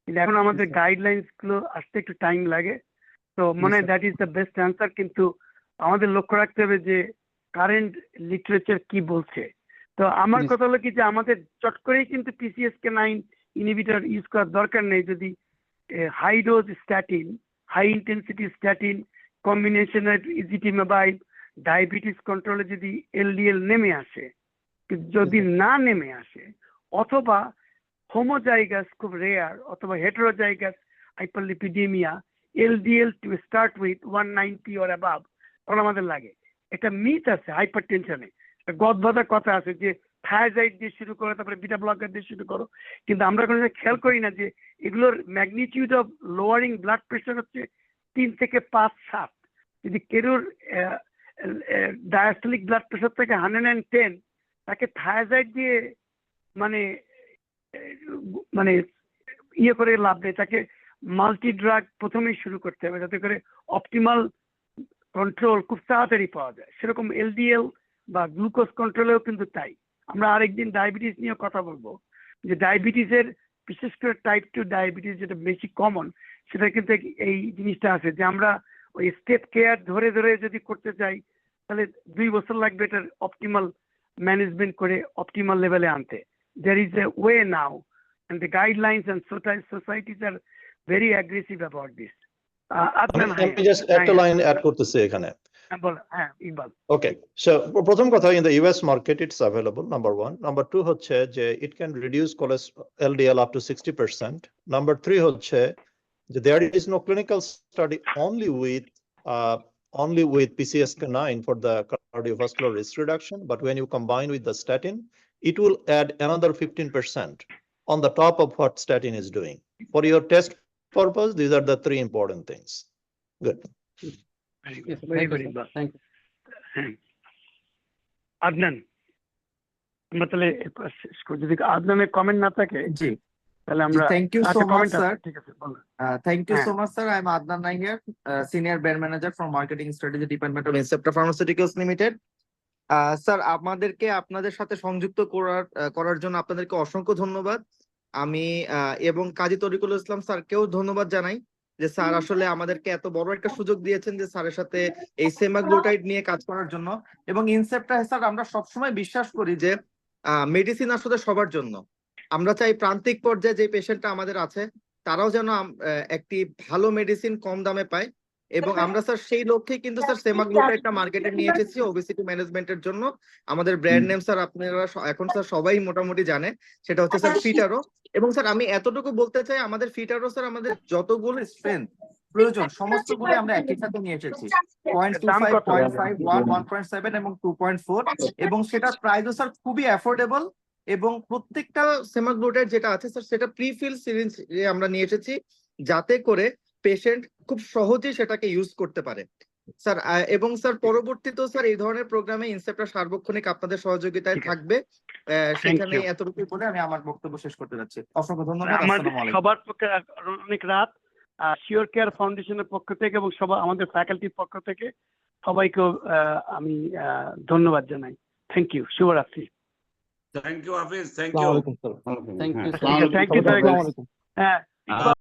কিন্তু এখন আমাদের গাইডলাইন্স গুলো আসতে একটু টাইম লাগে। তো মনে হয় that is the best answer. কিন্তু আমাদের লক্ষ্য রাখতে হবে যে কারেন্ট লিটারেচার কি বলছে। তো আমার কথা হলো কি যে আমাদের চট করেই কিন্তু PCSK9 ইনহিবিটর ইউজ করার দরকার নেই। যদি high dose statin, high intensity statin কম্বিনেশনের ইজিটিমাবাইড ডায়াবেটিস কন্ট্রোলে যদি এলডিএল নেমে আসে, যদি না নেমে আসে, অথবা হোমোজাইগাস খুব রেয়ার অথবা heterozygous hyperlipidemia LDL to start with 190 or above, তখন আমাদের লাগে। একটা মিথ আছে হাইপার টেনশনে, গদবাঁধা কথা আছে যে থায়াজাইড দিয়ে শুরু করো, তারপরে বিটা ব্লকার দিয়ে শুরু করো, কিন্তু আমরা কোনো খেয়াল করি না যে এগুলোর magnitude of lowering blood pressure হচ্ছে 3 থেকে 5-7। যদি কেরোর ডায়াস্টলিক ব্লাড প্রেশার থেকে 110, তাকে থায়াজাইড দিয়ে মানে মানে ইয়ে করে লাভ নেই, তাকে মাল্টি ড্রাগ প্রথমেই শুরু করতে হবে যাতে করে অপটিমাল কন্ট্রোল খুব তাড়াতাড়ি পাওয়া যায়। সেরকম এলডিএল বা গ্লুকোজ কন্ট্রোলেও কিন্তু তাই। আমরা আরেকদিন ডায়াবেটিস নিয়ে কথা বলবো, যে ডায়াবেটিসের বিশেষ করে টাইপ 2 ডায়াবেটিস যেটা বেশি কমন, সেটা কিন্তু এই জিনিসটা আছে যে আমরা ওই স্টেপ কেয়ার ধরে ধরে যদি করতে চাই তাহলে 2 বছর লাগবে এটার অপটিমাল ম্যানেজমেন্ট করে অপটিমাল লেভেলে আনতে। There is a way now and the guidelines and societies are very aggressive about this. আমি জাস্ট একটা লাইন অ্যাড করতেছি এখানে। হ্যাঁ ইকবাল। Okay, so প্রথম কথা, in the US market it's available, number 1. Number 2 হচ্ছে যে it can reduce LDL up to 60%. Number 3 হচ্ছে যে there is no clinical study only with PCSK9 for the cardiovascular risk reduction, but when you combine with the statin, it will add another 15% on the top of what statin is doing. For your test purpose, these are the 3 important things. Good. Yes, Very thank good, you, sir. Iqbal. Thank you. Adnan, আমরা তাহলে যদি আদনানের কমেন্ট না থাকে জি তাহলে আমরা thank you so much comment sir ঠিক আছে বলো। থ্যাংক ইউ হ্যাঁ। So much sir I am Adnan Nayyar senior brand manager for marketing strategy department of Incepta pharmaceuticals limited. Sir আমাদেরকে আপনাদের সাথে সংযুক্ত করার জন্য আপনাদেরকে অসংখ্য ধন্যবাদ। আমি এবং কাজী তরিকুল ইসলাম স্যারকেও ধন্যবাদ জানাই যে স্যার আসলে আমাদেরকে এত বড় একটা সুযোগ দিয়েছেন যে স্যারের সাথে এই সেমাগ্লুটাইড নিয়ে কাজ করার জন্য। এবং ইনসেপ্টা স্যার আমরা সবসময় বিশ্বাস করি যে মেডিসিন আসলে সবার জন্য। আমরা চাই প্রান্তিক পর্যায়ে যে পেশেন্টটা আমাদের আছে তারাও যেন একটি ভালো মেডিসিন কম দামে পায়, এবং আমরা স্যার সেই লক্ষ্যে কিন্তু স্যার সেমাগ্লুটাইডটা মার্কেটে নিয়ে এসেছি ওবেসিটি ম্যানেজমেন্টের জন্য। আমাদের ব্র্যান্ড নেম স্যার আপনারা এখন স্যার সবাই মোটামুটি জানে, সেটা হচ্ছে স্যার ফিটারো। এবং স্যার আমি এতটুকু বলতে চাই, আমাদের ফিটারো স্যার আমাদের যতগুলো স্ট্রেংথ প্রয়োজন সমস্তগুলো আমরা একই সাথে নিয়ে এসেছি, 0.25, 0.5, 1, 1.7 এবং 2.4, এবং সেটার প্রাইসও স্যার খুবই অ্যাফোর্ডেবল। এবং প্রত্যেকটা সেমাগ্লুটাইড যেটা আছে স্যার সেটা প্রিফিল সিরিঞ্জ আমরা নিয়ে এসেছি যাতে করে পেশেন্ট খুব সহজেই সেটাকে ইউজ করতে পারে স্যার। এবং স্যার পরবর্তীতেও স্যার এই ধরনের প্রোগ্রামে ইনসেপ্টা সার্বক্ষণিক আপনাদের সহযোগিতায় থাকবে। সেখানে এতটুকু বলে আমি আমার বক্তব্য শেষ করতে যাচ্ছি। অসংখ্য ধন্যবাদ। আসসালামু আলাইকুম। সবার পক্ষে অনেক রাত, শিওর কেয়ার ফাউন্ডেশনের পক্ষ থেকে এবং আমাদের ফ্যাকাল্টির পক্ষ থেকে সবাইকে আমি ধন্যবাদ জানাই। থ্যাংক ইউ, শুভরাত্রি। Thank you Hafiz, thank you. Thank you, sir. Thank you. হ্যাঁ।